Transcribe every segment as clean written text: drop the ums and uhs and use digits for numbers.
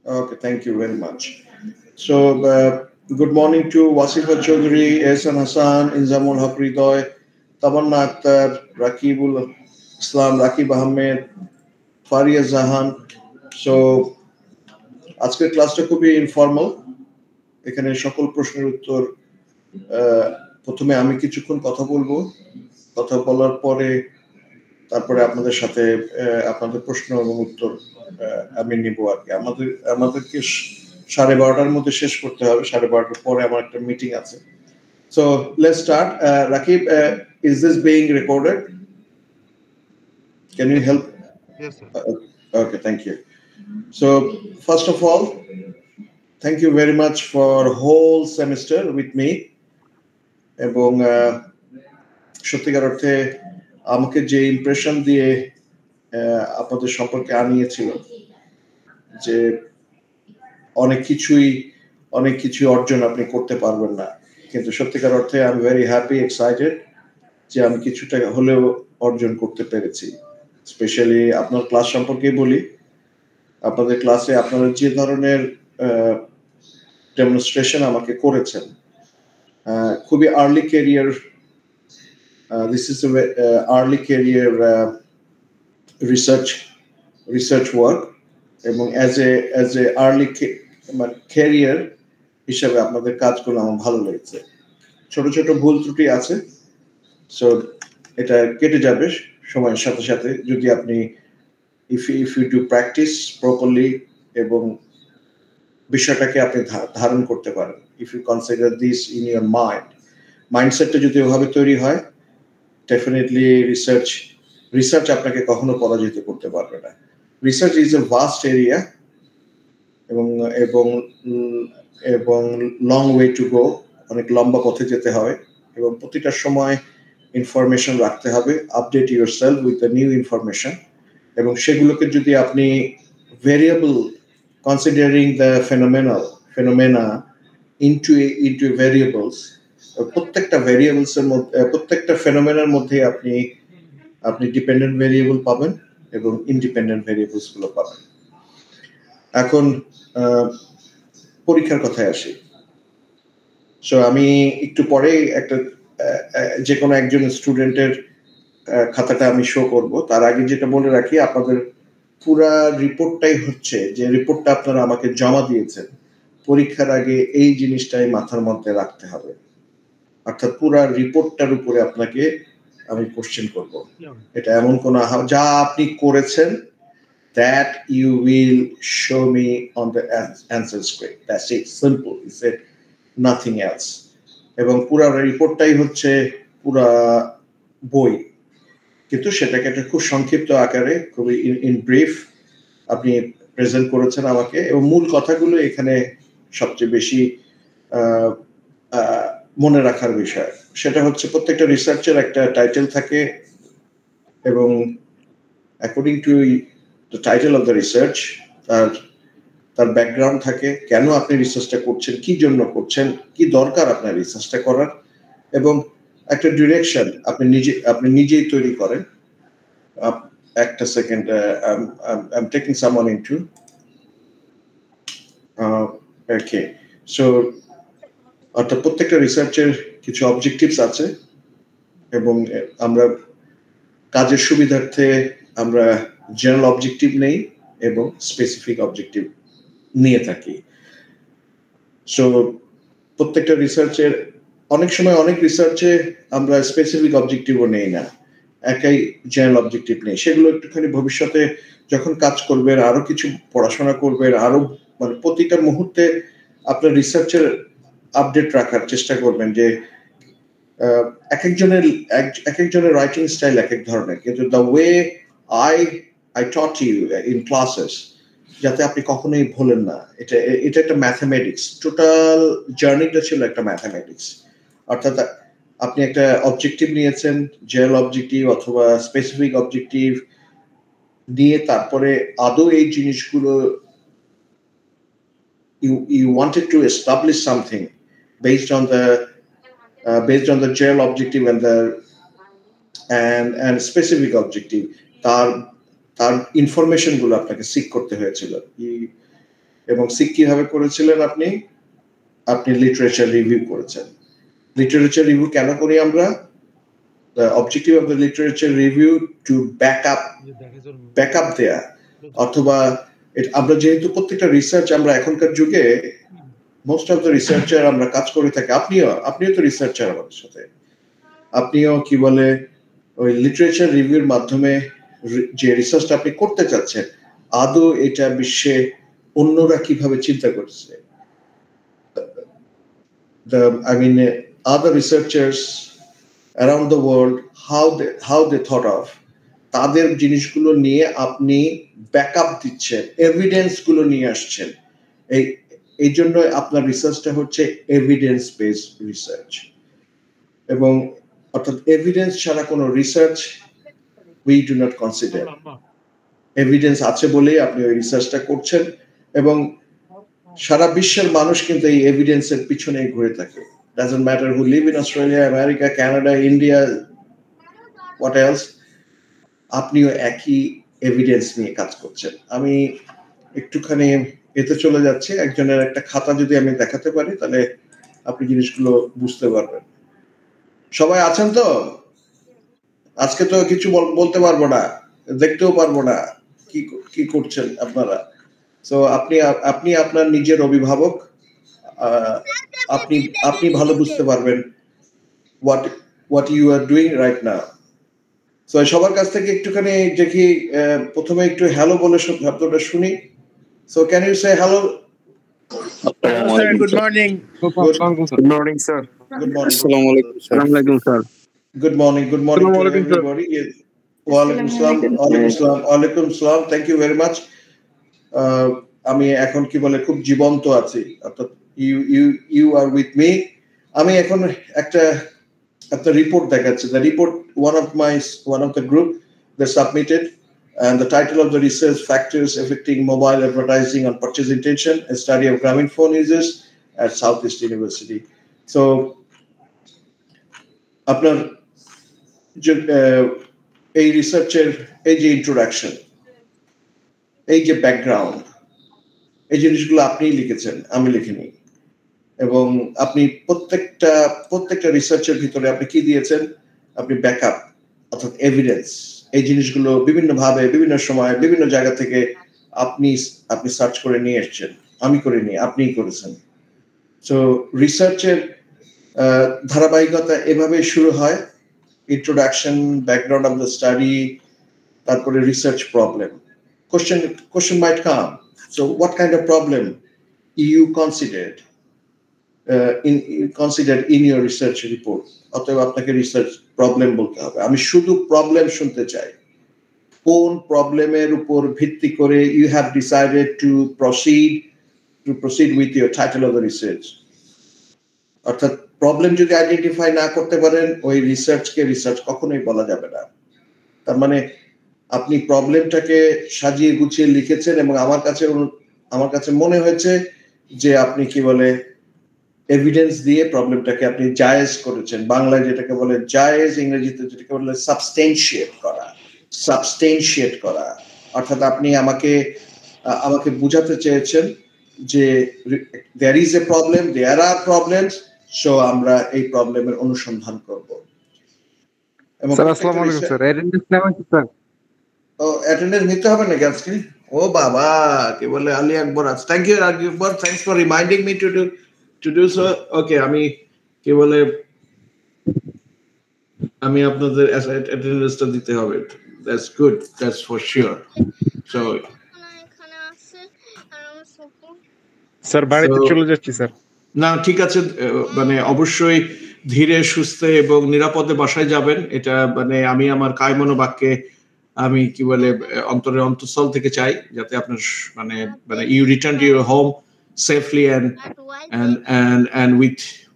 Okay, thank you very much. So, good morning to Wasifa Chaudhary, Ehsan Hassan, Inzamul Haq Hridoy, Tamanna Akhtar, Rakibul Islam, Rakib Ahmed, Faria Zahan. So, আজকের ক্লাসটা খুবই informal. এখানে সকল প্রশ্নের উত্তর আহ, প্রথমে আমি কিছুক্ষণ কথা বলবো, কথা বলার পরে তারপরে আপনাদের সাথে আপনাদের প্রশ্ন এবং উত্তর আমি নিব আর কি। আমাদেরকে 12:30টার মধ্যে শেষ করতে হবে, 12:30টার পরে আমার একটা মিটিং আছে। So let's start. Rakib, is this being recorded? Can you help? Yes, sir. Okay, thank you. So first of all, thank you very much for whole semester with me. এবং সত্যিকার অর্থে আমাকে যে ইমপ্রেশন দিয়ে আপনাদের সম্পর্কে আনিয়েছিল যে অনেক কিছু অর্জন আপনি করতে পারবেন না, কিন্তু সত্যিকার অর্থে I am very happy, excited যে আমি কিছুটা হলেও অর্জন করতে পেরেছি। স্পেশালি আপনার ক্লাস সম্পর্কে বলি, আপনাদের ক্লাসে আপনারা যে ধরনের ডেমনস্ট্রেশন আমাকে করেছেন, খুবই early career, this is early career research work, এবং অ্যাজ এ আর্লি ক্যারিয়ার হিসাবে আপনাদের কাজগুলো আমার ভালো লেগেছে। ছোট ছোট ভুল ত্রুটি আছে, সো এটা কেটে যাবে সময়ের সাথে সাথে যদি আপনি if you do practice properly এবং বিষয়টাকে আপনি ধারণ করতে পারেন। If you consider this in your মাইন্ডসেটটা যদি ওভাবে তৈরি হয়, ডেফিনেটলি রিসার্চ আপনাকে কখনো পরাজিত করতে পারবে না। Research is a vast area এবং এবং এবং লং ওয়ে টু গো, অনেক লম্বা পথে যেতে হয় এবং প্রতিটা সময় ইনফরমেশন রাখতে হবে, update your self with the new information, এবং সেগুলোকে যদি আপনি variable considering the phenomena into variables, প্রত্যেকটা ভেরিয়েবলসের মধ্যে, প্রত্যেকটা ফেনোমেনার মধ্যে আপনি ডিপেন্ডেন্ট ভেরিয়েবল পাবেন এবং ইন্ডিপেন্ডেন্ট ভেরিয়েবলসগুলো পাবেন। এখন পরীক্ষার কথায় আসি। সো আমি একটু পরেই একটা যে কোনো একজন স্টুডেন্টের খাতাটা আমি শো করব। তার আগে যেটা বলে রাখি, আপনাদের পুরা রিপোর্টটাই হচ্ছে, যে রিপোর্টটা আপনারা আমাকে জমা দিয়েছেন, পরীক্ষার আগে এই জিনিসটাই মাথার মধ্যে রাখতে হবে। অর্থাৎ পুরা রিপোর্টটার উপরে আপনাকে আমি কোশ্চেন করব। এটা এমন কোন যা আপনি করেছেন, that you will show me on the answer script. That's it. Simple. It's it. Nothing else. এবং পুরা রিপোর্টটাই হচ্ছে পুরা বই, কিন্তু সেটাকে একটা খুব সংক্ষিপ্ত আকারে, খুবই ইন ব্রিফ আপনি প্রেজেন্ট করেছেন আমাকে, এবং মূল কথাগুলো এখানে সবচেয়ে বেশি মনে রাখার বিষয়। সেটা হচ্ছে প্রত্যেকটা রিসার্চের একটা টাইটেল থাকে, এবং according to the title of the research তার ব্যাকগ্রাউন্ড থাকে, কেন আপনি রিসার্চটা করছেন, কি জন্য করছেন, কি দরকার আপনার রিসার্চটা করার, এবং একটা ডিরেকশন আপনি নিজেই তৈরি করেন। একটা second, I am taking someone into okay. So অর্থাৎ প্রত্যেকটা রিসার্চের কিছু অবজেক্টিভস আছে, এবং আমরা কাজের সুবিধার্থে আমরা জেনারেল অবজেক্টিভ নেই এবং স্পেসিফিক অবজেক্টিভ নিয়ে থাকি। সো প্রত্যেকটা রিসার্চের অনেক সময় অনেক রিসার্চে আমরা স্পেসিফিক অবজেক্টিভও নেই না, একাই জেনারেল অবজেক্টিভ নেই। সেগুলো একটুখানি ভবিষ্যতে যখন কাজ করবেন, আরো কিছু পড়াশোনা করবেন, আরো মানে প্রতিটা মুহূর্তে আপনার রিসার্চের আপডেট রাখার চেষ্টা করবেন, যে এক একজনের রাইটিং স্টাইল এক এক ধরনের, কিন্তু the way I taught you in classes, যাতে আপনি কখনোই ভুলেন না, এটা একটা ম্যাথামেটিক্স, টোটাল জার্নিটা ছিল একটা ম্যাথামেটিক্স। অর্থাৎ আপনি একটা অবজেক্টিভ নিয়েছেন, জেনারেল অবজেক্টিভ অথবা স্পেসিফিক অবজেক্টিভ নিয়ে, তারপরে আদৌ এই জিনিসগুলো you wanted to establish something based on the general objective and specific objective, তার ইনফরমেশন গুলো আপনাকে সিক করতে হয়েছিল। এবং সিক কিভাবে করেছিলেন আপনি লিটারেচার রিভিউ করেছেন। লিটারেচার রিভিউ কেন করি আমরা? The objective of the literature review to back up দেয়া, অথবা আমরা যেহেতু প্রত্যেকটা রিসার্চ আমরা এখনকার যুগে মোস্ট অফ দ্য রিসার্চার আমরা কাজ করে থাকি, আপনিও তো রিসার্চার আমাদের সাথে, আপনিও কি বলে ওই লিটারেচার রিভিউর মাধ্যমে যে রিসার্চটা আপনি করতে চাচ্ছেন আদৌ এটা বিশ্বে অন্যরা কিভাবে চিন্তা করছে, I mean other researchers around the world how they thought of, তাদের জিনিসগুলো নিয়ে আপনি ব্যাকআপ দিচ্ছেন, এভিডেন্স গুলো নিয়ে আসছেন। এই জন্য আপনার রিসার্চটা হচ্ছে এভিডেন্স বেসড রিসার্চ, এবং অর্থাৎ এভিডেন্স ছাড়া কোনো research we do not consider. Evidence আছে বলেই আপনি ওই রিসার্চটা করছেন, এবং সারা বিশ্বের মানুষ কিন্তু এই এভিডেন্সের পিছনে ঘুরে থাকে। Doesn't matter who live in Australia, America, Canada, India, what else, আপনিও একই এভিডেন্স নিয়ে কাজ করছেন। আমি একটুখানি এতে চলে যাচ্ছি, একজনের একটা খাতা যদি আমি দেখাতে পারি তাহলে আপনি জিনিসগুলো বুঝতে পারবেন। সবাই আছেন তো? আজকে তো কিছু বলতে পারবো না, দেখতেও পারবো না কি করছেন আপনারা। সো আপনি আপনার নিজের অভিভাবক, আপনি ভালো বুঝতে পারবেন what you are doing right now. So সবার কাছ থেকে একটুখানি দেখি, প্রথমে একটু হ্যালো বলে শব্দটা শুনি। So can you say hello? Good morning. Good morning, sir. Good morning. Assalamu alaikum, sir. Good morning to everybody. Wa alaikum salam. Thank you very much. আমি এখন কি বলে খুব জীবন্ত আছি, অর্থাৎ you are with me. আমি এখন একটা report দেখাচ্ছি। The report, one of the group they submitted, and the title of the research: Factors Affecting Mobile Advertising on Purchase Intention, a study of Grameenphone users at Southeast University. So আপনার যে এই রিসার্চের এই যে introduction, এই যে background, এই জিনিসগুলো আপনিই লিখেছেন, আমি লিখিনি। এবং আপনি প্রত্যেকটা রিসার্চের ভিতরে আপনি কি দিয়েছেন? আপনি ব্যাকআপ অর্থাৎ এভিডেন্স, এই জিনিসগুলো বিভিন্ন ভাবে বিভিন্ন সময় বিভিন্ন জায়গা থেকে আপনি সার্চ করে নিয়ে এসেছেন, আমি করিনি, আপনিই করেছেন। সো রিসার্চের ধারাবাহিকতা এভাবে শুরু হয়: introduction, background of the study, তারপরে research problem. Question might come. So what kind of problem you considered in your research report? অতএব আপনাকে রিসার্চ প্রবলেম বলতে হবে। আমি শুধু প্রবলেম শুনতে চাই। কোন প্রবলেমের উপর ভিত্তি করে you have decided to proceed with your title of the research? অর্থাৎ প্রবলেম যদি আইডেন্টিফাই না করতে পারেন, ওই রিসার্চকে রিসার্চ কখনোই বলা যাবে না। তার মানে আপনি প্রবলেমটাকে সাজিয়ে গুছিয়ে লিখেছেন, এবং আমার কাছে মনে হয়েছে যে আপনি কি বলে এভিডেন্স দিয়ে প্রবলেমটাকে আপনি জায়েজ করেছেন। বাংলায় যেটাকে বলে জায়েজ, ইংরেজিতে যেটাকে বলে সাবস্টেনশিয়েট করা। অর্থাৎ আপনি আমাকে বুঝাতে চেয়েছেন যে there is a problem, there are problems, so আমরা এই প্রবলেমের অনুসন্ধান করব। স্যার আসসালামু আলাইকুম স্যার, অ্যাটেন্ডেন্স নেওয়া কি স্যার? ও অ্যাটেন্ডেন্স নিতে হবে নাকি আজকে? ও বাবা, কি বলে আলী আকবর আজ। Thank you Akbar, thanks for reminding me to do so. Okay, আমি কি বলে আমি আপনাদের অ্যাটেন্ডেন্সটা দিতে হবে। That's good, that's for sure. So sir বাড়িতে চলে যাচ্ছি স্যার। না, ঠিক আছে, মানে অবশ্যই ধীরে সুস্থে এবং নিরাপদে বাসায় যাবেন। এটা মানে আমি আমার কায়মনো বাক্যে আমি কি বলে অন্তঃস্থল থেকে চাই, যাতে আপনার মানে you return to your home safely and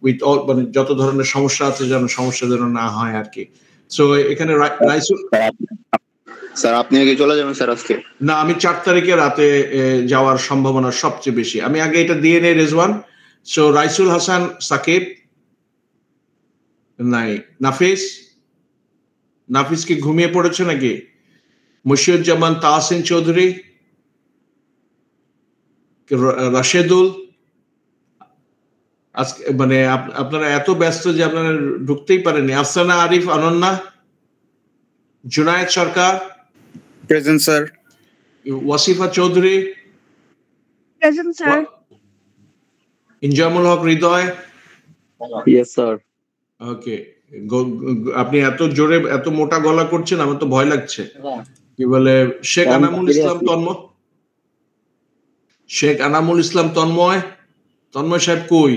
with all, মানে যত ধরনের সমস্যা আছে যেন সমস্যা যেন না হয় আর কি। সো এখানে রাইসুল স্যার, আপনি কি চলে যাবেন স্যার আজকে? না, আমি 4 তারিখে রাতে যাওয়ার সম্ভাবনা সবচেয়ে বেশি। আমি আগে এটা দিয়ে নেই রেজওয়ান। সো রাইসুল হাসান সাকিব নাই, নাফিস কি ঘুমিয়ে পড়েছে নাকি? মুশিউজ্জামান তাহসিন চৌধুরী, রাশেদুল, আজকে মানে আপনারা এত ব্যস্ত যে আপনারা ঢুকতেই পারেননি। Afsana Arif Ananya, Junayed Sarkar, present sir. Wasifa Chowdhury, present sir. Injamul Haque Hridoy, yes sir. Okay. আপনি এত জোরে এত মোটা গলা করছেন, আমার তো ভয় লাগছে। কি বলে শেখ আনামুল ইসলাম তন্ময়, শেখ আনামুল ইসলাম তন্ময়, তন্ময় সাহেব কই?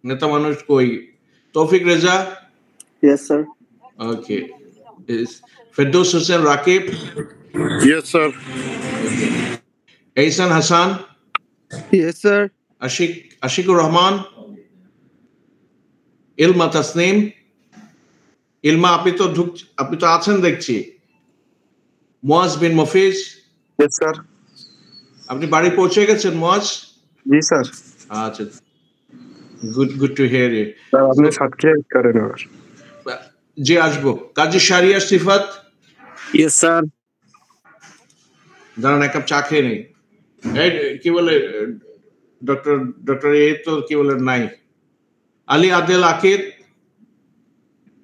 নেতা মানুষ কই? Taufiq Reza, yes sir. Okay. Ferdous Hossain Rakib, yes sir. Ehsan Hasan, yes sir. Ashikur Rahman, Ilma Tasnim. Ilma আপনি তো আছেন দেখছি। Muaz bin Mofiz, yes sir. আপনি বাড়ি পৌঁছে গেছেন মুয়াজ? জি স্যার। আচ্ছা, good to hear you. Sir আপনি সাবস্ক্রাইব করেন আবার। জি আসবো। Kazi Sharia Sifat, yes sir. দাঁড়ান এক কাপ চা খেয়ে নেই। এই কি বলে ডক্টর এ তো কি বলে নাই। আলী আদেল আকিদ,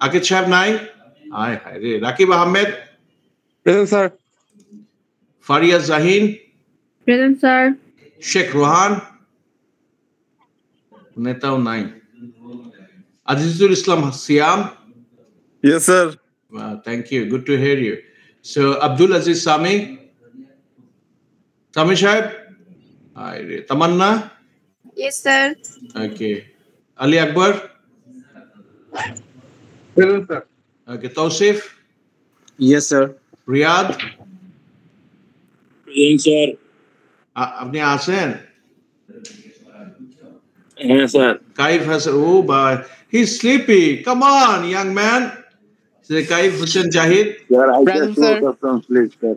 আকিদ সাহেব নাই? হায় হায় রে। Rakib Ahmed, present sir. Faria Jahin, present sir. Sheikh Rohan, নেতাও নাই। Azizul Islam Siam, yes sir. thank you, good to hear you. So Abdul Aziz Sami, Sami Shahib, Tamanna, Yes, sir. okay. Ali Akbar, present sir. okay. Tausif, yes sir. Riyadh, present sir. আপনি আছেন? হ্যাঁ sir. Kaif Hassan, oh boy, he's sleepy, come on young man. So Kaif Hussain Jahid, Sir, I Present, just woke sir. up from sleep, sir.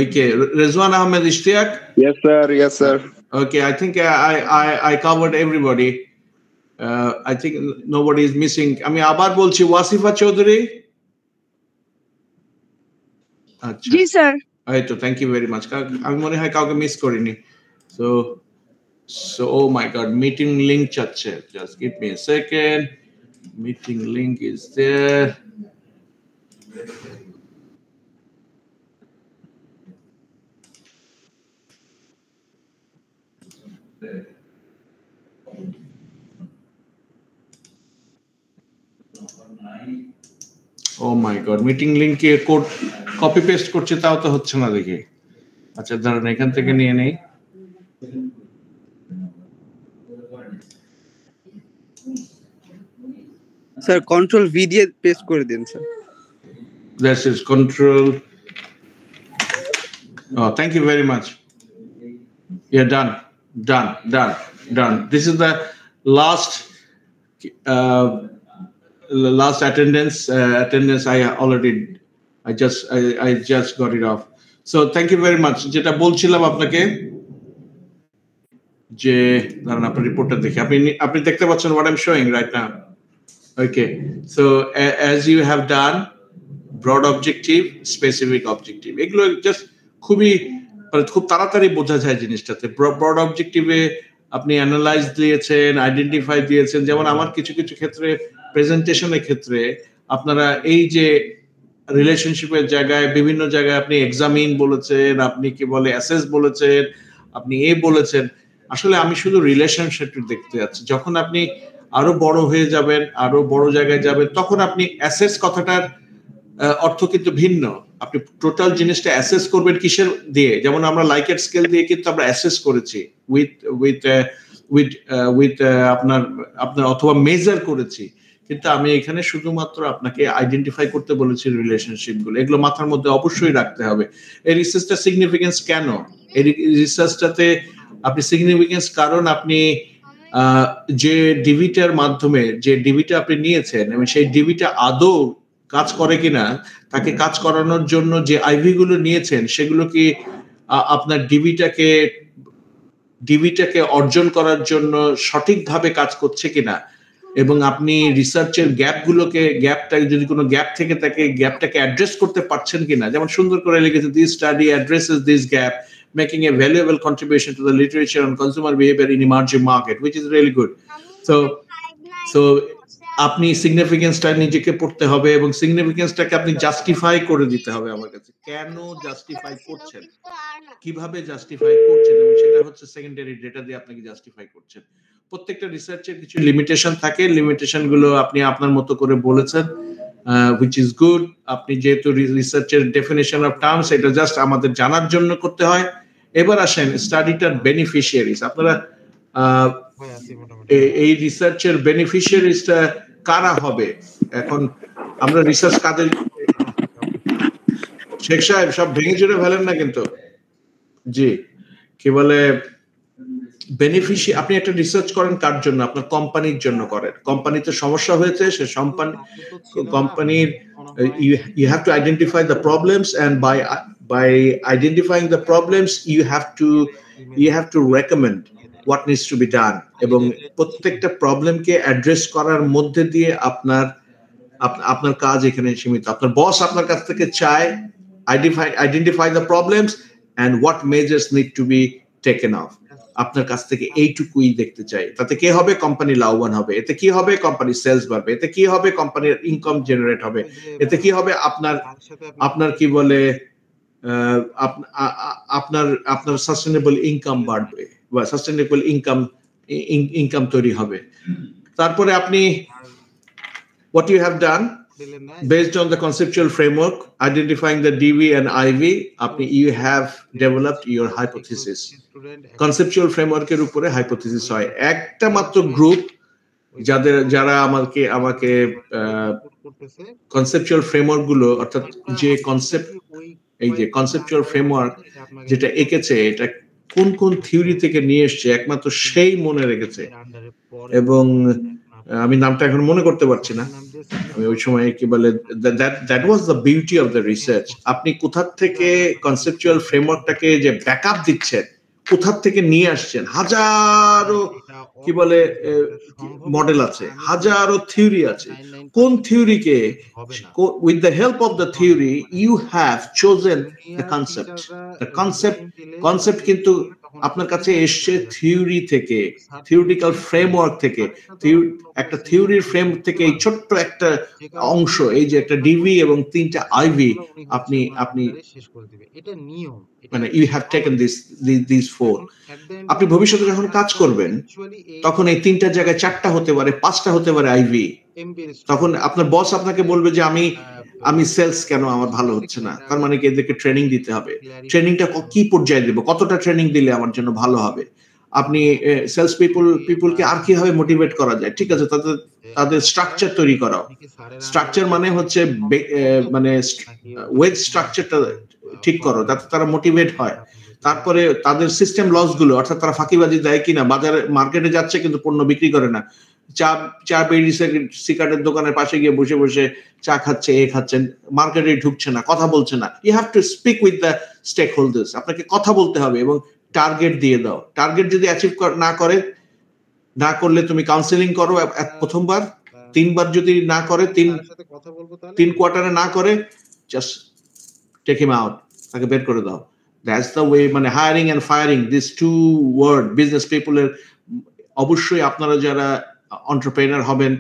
okay. Rizwan Ahmed Ishtiaq, Yes, sir. Yes, sir. okay. I think I covered everybody. I think nobody is missing. আমি আবার বলছি ওয়াসিফা চৌধুরী। আচ্ছা, জি sir. এই তো thank you very much. আমি মনে হয় কাউকে মিস করিনি। So oh my god, meeting link চাচ্ছে। Just give me a second. Meeting link is there. Oh my god, meeting লিংকে কোড কপি পেস্ট করছি তাও তো হচ্ছে না দেখি। আচ্ছা দাঁড়ান এখান থেকে নিয়ে নেই। স্যার কন্ট্রোল ভি দিয়ে পেস্ট করে দিন sir. This is control. Oh, thank you very much. Yeah, done. This is the last attendance. I just got it off. So thank you very much. যেটা বলছিলাম আপনাকে যে দাঁড়ান আপনার রিপোর্টটা দেখি। আপনি দেখতে পাচ্ছেন what I'm showing right now. Okay. So as you have done broad objective, specific objective. এগুলো জাস্ট খুব তাড়াতাড়ি বোঝা যায় জিনিসটাতে। ব্রড অবজেক্টিভে আপনি অ্যানালাইজ দিয়েছেন, আইডেন্টিফাই দিয়েছেন। যেমন আমার কিছু ক্ষেত্রে প্রেজেন্টেশনের ক্ষেত্রে আপনারা এই যে রিলেশনশিপের জায়গায় বিভিন্ন জায়গায় আপনি এক্সামিন বলেছেন, আপনি কি বলে অ্যাসেস বলেছেন, আপনি বলেছেন। আসলে আমি শুধু রিলেশনশিপ দেখতে যাচ্ছি। যখন আপনি আরো বড় হয়ে যাবেন, আরো বড় জায়গায় যাবেন, তখন আপনি অ্যাসেস কথাটার অর্থ কিন্তু ভিন্ন। আপনি টোটাল জিনিসটা অ্যাসেস করবেন কিসের দিয়ে? যেমন আমরা লাইকেট স্কেল দিয়ে কিন্তু আমরা অ্যাসেস করেছি উইথ আপনার অথবা মেজার করেছি। কিন্তু আমি এখানে শুধুমাত্র আপনাকে আইডেন্টিফাই করতে বলেছি রিলেশনশিপ গুলো। এগুলো মাথার মধ্যে অবশ্যই রাখতে হবে। এই রিসার্চটা সিগনিফিকেন্স কেন? এই রিসার্চটাতে আপনি সিগনিফিকেন্স কারণ আপনি যে ডিভিটার মাধ্যমে যে ডিভিটা আপনি নিয়েছেন এবং সেই ডিভিটা আদৌ কাজ করে কিনা, তাকে কাজ করানোর জন্য যে আইভি গুলো নিয়েছেন সেগুলো কি আপনার ডিভিটাকে অর্জন করার জন্য সঠিকভাবে কাজ করছে কিনা, এবং আপনি রিসার্চের গ্যাপটা যদি কোনো গ্যাপ থেকে থাকে গ্যাপটাকে অ্যাড্রেস করতে পারছেন কিনা। যেমন সুন্দর করে লিখেছে this study addresses this gap making a valuable contribution to the literature on consumer behavior in emerging market, which is really good. So আপনি সিগনিফিকেন্সটা নিজেকে পড়তে হবে এবং সিগনিফিকেন্সটাকে আপনি জাস্টিফাই করে দিতে হবে আমার কাছে। কেন জাস্টিফাই করছেন, কিভাবে জাস্টিফাই করছেন, এবং সেটা হচ্ছে সেকেন্ডারি ডেটা দিয়ে আপনাকে জাস্টিফাই করছেন। প্রত্যেকটা রিসার্চের কিছু লিমিটেশন থাকে, লিমিটেশন গুলো আপনি আপনার মতো করে বলেছেন, which is good. আপনি যেহেতু রিসার্চের ডেফিনিশন অফ টার্মস এটা জাস্ট আমাদের জানার জন্য করতে হয়। এবার আসেন স্টাডিটার বেনিফিশিয়ারিজ। আপনারা এই রিসার্চের বেনিফিশিয়ারিজটা কারা হবে? এখন আমরা রিসার্চ কাদের, শেখ সাহেব সব ভেঙে চুরে ফেলেন না কিন্তু। জি, কি বলে আপনি একটা রিসার্চ করেন কার জন্য? আপনার কোম্পানির জন্য করেন। কোম্পানিতে সমস্যা হয়েছে, সে কোম্পানির you have to identify the problems, and by identifying the problems you have to recommend what needs to be done, এবং প্রত্যেকটা প্রবলেমকে অ্যাড্রেস করার মধ্যে দিয়ে আপনার কাজ এখানে সীমিত। আপনার বস আপনার কাছ থেকে চায় identify the problems and what measures need to be taken off. আপনার কাছ থেকে এইটুকুই দেখতে চাই। তাতে কি হবে? কোম্পানি লাভবান হবে। এতে কি হবে? কোম্পানির সেলস বাড়বে। এতে কি হবে? কোম্পানির ইনকাম জেনারেট হবে। এতে কি হবে? আপনার কি বলে আপনার সাস্টেনেবল ইনকাম বাড়বে বা সাস্টেনেবল ইনকাম তৈরি হবে। তারপরে আপনি what you have done based on the conceptual framework, identifying the DV and IV, you have developed your hypothesis. Conceptual framework এর উপরে hypothesis হয়। একটা মাত্র গ্রুপ যারা আমাকে conceptual framework গুলো, অর্থাৎ যে conceptual framework যেটা এঁকেছে, এটা কোন থিওরি থেকে নিয়ে এসছে একমাত্র সেই মনে রেখেছে, এবং আমি নামটা এখন মনে করতে পারছি না। আমি ওই সময় কি বলে that was the beauty of the research. আপনি কোথা থেকে কনসেপচুয়াল ফ্রেমওয়ার্কটাকে যে ব্যাকআপ দিচ্ছেন, কোথা থেকে নিয়ে আসছেন, হাজারো কি বলে মডেল আছে, হাজারো থিওরি আছে। কোন থিওরিকে with the help of the theory you have chosen the concept কিন্তু আপনার কাছে এসছে থিওরি থেকে, থিওরিটিক্যাল ফ্রেমওয়ার্ক থেকে, একটা থিওরির ফ্রেম থেকে এই ছোট্ট একটা অংশ, এই যে একটা ডিভি এবং 3টা আইভি আপনি মানে you have taken these 4. আপনি ভবিষ্যতে যখন কাজ করবেন তখন এই 3টার জায়গায় 4টা হতে পারে, 5টা হতে পারে আইভি। তখন আপনার বস আপনাকে বলবে যে আমি সেলস কেন আমার ভালো হচ্ছে না, তার মানে কি এদেরকে ট্রেনিং দিতে হবে। ট্রেনিংটা কি পর্যায়ে দেব, কতটা ট্রেনিং দিলে আমার জন্য ভালো হবে। আপনি সেলস পিপলকে আর কিভাবে মোটিভেট করা যায়, ঠিক আছে, তাদের স্ট্রাকচার তৈরি করাও। স্ট্রাকচার মানে হচ্ছে মানে ওয়েজ স্ট্রাকচারটা ঠিক করো যাতে তারা মোটিভেট হয়। তারপরে তাদের সিস্টেম লস গুলো, অর্থাৎ তারা ফাঁকিবাজি দেয় কিনা, বাজারে মার্কেটে যাচ্ছে কিন্তু পণ্য বিক্রি করে না, চা বিড়ি সিগারেটের দোকানের পাশে গিয়ে বসে বসে চা খাচ্ছে, খাচ্ছেন, মার্কেটে ঢুকছে না, কথা বলছে না। You have to speak with the stakeholders. আপনাকে কথা বলতে হবে এবং টার্গেট দিয়ে দাও। টার্গেট যদি অ্যাচিভ না করলে তুমি কাউন্সেলিং করো প্রথমবার, 3বার যদি না করে, 3 কোয়ার্টারে না করে, জাস্ট টেক হিম আউট, তাকে বের করে দাও। That's the way. মানে hiring and firing, this 2 word business পিপলের অবশ্যই আপনারা যারা এন্টারপ্রেনার হবেন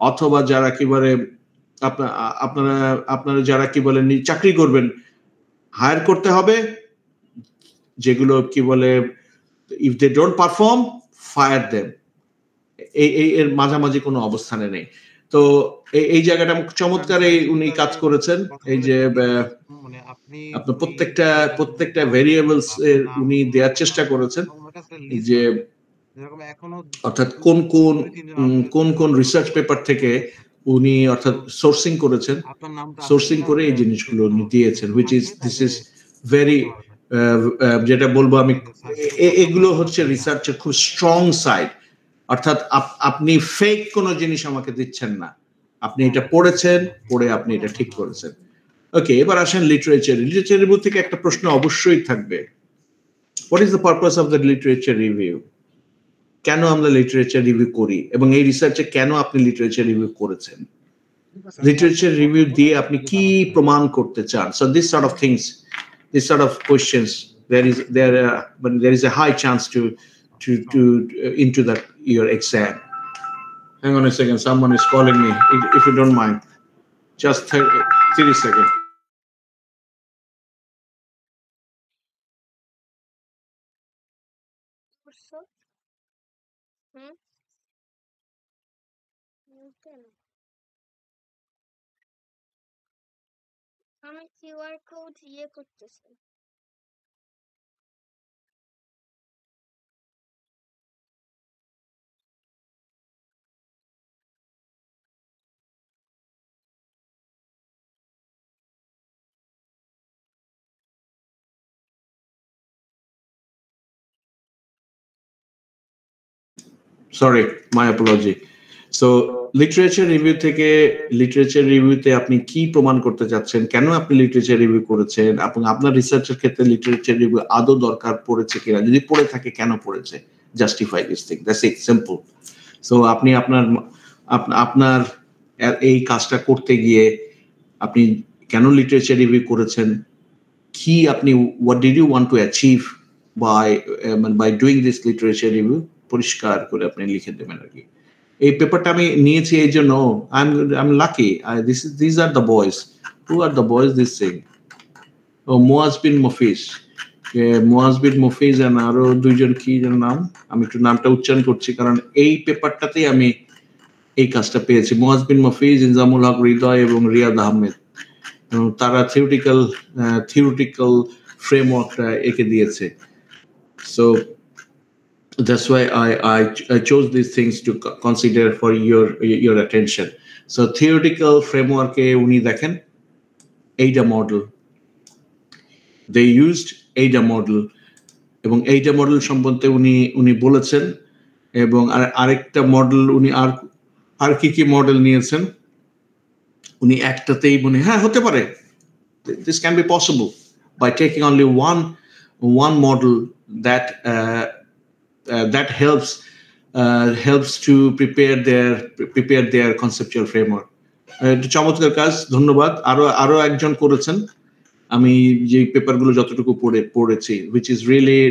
অথবা যারা কি বলে আপনারা যারা কি বলেন চাকরি করবেন, হায়ার করতে হবে যেগুলো কি বলে if they don't perform fire them, এর মাঝামাঝি কোনো অবস্থানে নেই। তো এই জায়গাটা চমৎকার উনি কাজ করেছেন। এই যে আপনার প্রত্যেকটা ভেরিয়েবলস উনি দেওয়ার চেষ্টা করেছেন, যে অর্থাৎ কোন রিসার্চ পেপার থেকে উনি অর্থাৎ সোর্সিং করেছেন, সোর্সিং করে এই জিনিসগুলো উনি দিয়েছেন, দিস ইজ ভেরি যেটা বলবো আমি, এগুলো হচ্ছে রিসার্চের খুব স্ট্রং সাইড। অর্থাৎ আপনি ফেক কোনো জিনিস আমাকে দিচ্ছেন না, আপনি এটা পড়েছেন, পড়ে আপনি এটা ঠিক করেছেন। ওকে, এবার আসেন লিটারেচার রিভিউ থেকে একটা প্রশ্ন অবশ্যই থাকবে, what is the purpose of the literature review? কেন আমরা লিটারেচার রিভিউ করি এবং এই রিসার্চে কেন আপনি লিটারেচার রিভিউ করেছেন? লিটারেচার রিভিউ দিয়ে আপনি কি প্রমাণ করতে চান? So this sort of things, this sort of questions there is a high chance to into that your exam. Hang on a second, someone is calling me. If you don't mind, just 30 seconds. আমি QR code করতেছি। Sorry, my apology. So literature review থেকে literature রিভিউতে আপনি কি প্রমাণ করতে চাচ্ছেন, কেন আপনি লিটারেচার রিভিউ করেছেন এবং আপনার রিসার্চের ক্ষেত্রে লিটারেচার রিভিউ আদৌ দরকার পড়েছে কিনা, যদি পড়ে থাকে কেন পড়েছে, justify this thing, that's it, simple. So আপনি আপনার এই কাজটা করতে গিয়ে আপনি কেন লিটারেচার রিভিউ করেছেন, কি আপনি what did you want to achieve by doing this literature review, পরিষ্কার করে আপনি লিখে দেবেন আর কি। এই পেপারটা আমি নিয়েছি এই জন্য I'm lucky. These are the boys. Who are the boys this thing? Oh, Muaz bin Mufiz. Muaz bin Mufiz and আরো দুইজন কি যেন নাম, আমি একটু নামটা উচ্চারণ করছি কারণ এই পেপারটাতেই আমি এই কাজটা পেয়েছি। মুয়াজ বিন মুফিজ, ইনজামুল হক হৃদয় এবং রিয়াদ আহমেদ, তারা থিওরিটিক্যাল ফ্রেমওয়ার্কটা এঁকে দিয়েছে। So that's why I chose these things to consider for your attention. So theoretical framework uni dekhen AIDA model, they used AIDA model এবং AIDA model সম্বন্ধে উনি বলেছেন এবং আরেকটা মডেল উনি আর কি মডেল নিয়েছেন উনি একটাতেই মনে হ্যাঁ হতে পারে, this can be possible by taking only one model that helps to prepare their conceptual framework. চমৎকার কাজ, ধন্যবাদ। আরো একজন করেছেন, আমি যে পেপারগুলো যতটুকু পড়েছি, which is really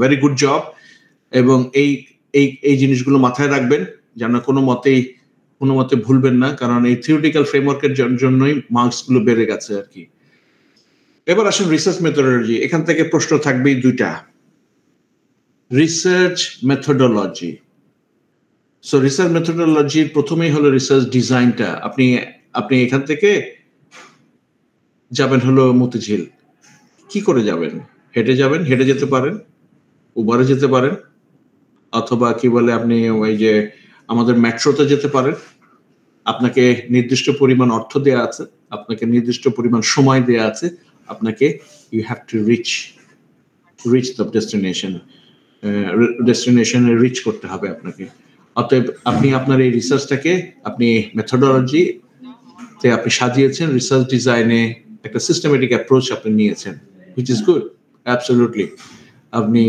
very good job, এবং এই জিনিসগুলো মাথায় রাখবেন যেন কোনো মতে ভুলবেন না, কারণ এই থিওরিটিক্যাল ফ্রেমওয়ার্কের জন্যই মার্কস গুলো বেড়ে গেছে আর কি। এবার আসুন রিসার্চ মেথোডোলজি, এখান থেকে প্রশ্ন থাকবেই দুইটা। Research methodology, so research methodology প্রথমেই হলো রিসার্চ ডিজাইনটা। আপনি এখান থেকে যাবেন হলো মতিঝিল, কি করে যাবেন? হেঁটে যেতে পারেন, উবারে যেতে পারেন, অথবা কি বলে আপনি ওই যে আমাদের মেট্রোতে যেতে পারেন। আপনাকে নির্দিষ্ট পরিমাণ অর্থ দেয়া আছে, আপনাকে নির্দিষ্ট পরিমাণ সময় দেয়া আছে, আপনাকে you have to reach the ডেস্টিনেশনে রিচ করতে হবে আপনাকে। অতএব আপনি আপনার এই রিসার্চটাকে আপনি মেথোডোলজিতে আপনি সাজিয়েছেন, রিসার্চ ডিজাইনে একটা সিস্টেমেটিক অ্যাপ্রোচ আপনি নিয়েছেন, হুইচ ইজ গুড, অ্যাবসলিউটলি। আপনি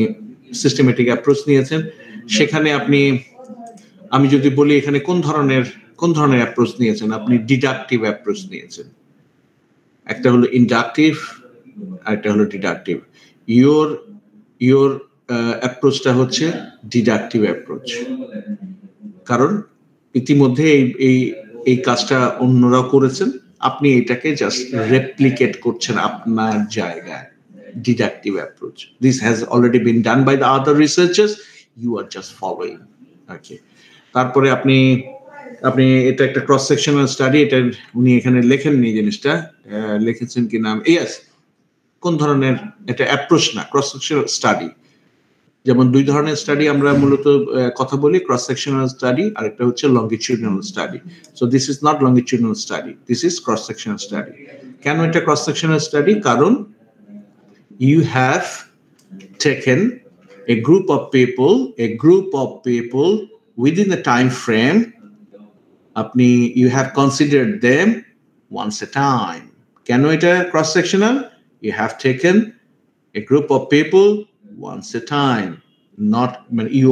সিস্টেমেটিক অ্যাপ্রোচ নিয়েছেন, সেখানে আমি যদি বলি এখানে কোন ধরনের অ্যাপ্রোচ নিয়েছেন, আপনি ডিডাকটিভ অ্যাপ্রোচ নিয়েছেন। একটা হলো ইন্ডাকটিভ আর একটা হলো ডিডাকটিভ। ইয়োর অ্যাপ্রোচটা হচ্ছে ডিডাকটিভ অ্যাপ্রোচ, কারণ ইতিমধ্যে এই কাজটা অন্যরাও করেছেন, আপনি এটাকে জাস্ট রেপ্লিকেট করছেন আপনার জায়গায়। Deductive approach, this has already been done by the other researchers, you are just following. Okay, তারপরে আপনি এটা একটা ক্রস সেকশনাল স্টাডি, এটা উনি এখানে লেখেননি জিনিসটা, লিখেছেন কি নাম, ইয়েস, কোন ধরনের এটা অ্যাপ্রোচ না, ক্রস সেকশনাল স্টাডি। যেমন দুই ধরনের স্টাডি আমরা মূলত কথা বলি, ক্রস সেকশনাল স্টাডি আর একটা হচ্ছে longitudinal study. So this is not longitudinal study, this is cross sectional study. কেন এটা ক্রস সেকশনাল স্টাডি? কারণ you have taken a group of people within the time frame, you have considered them once a time. Can we do cross sectional? You have taken a group of people once a time, not you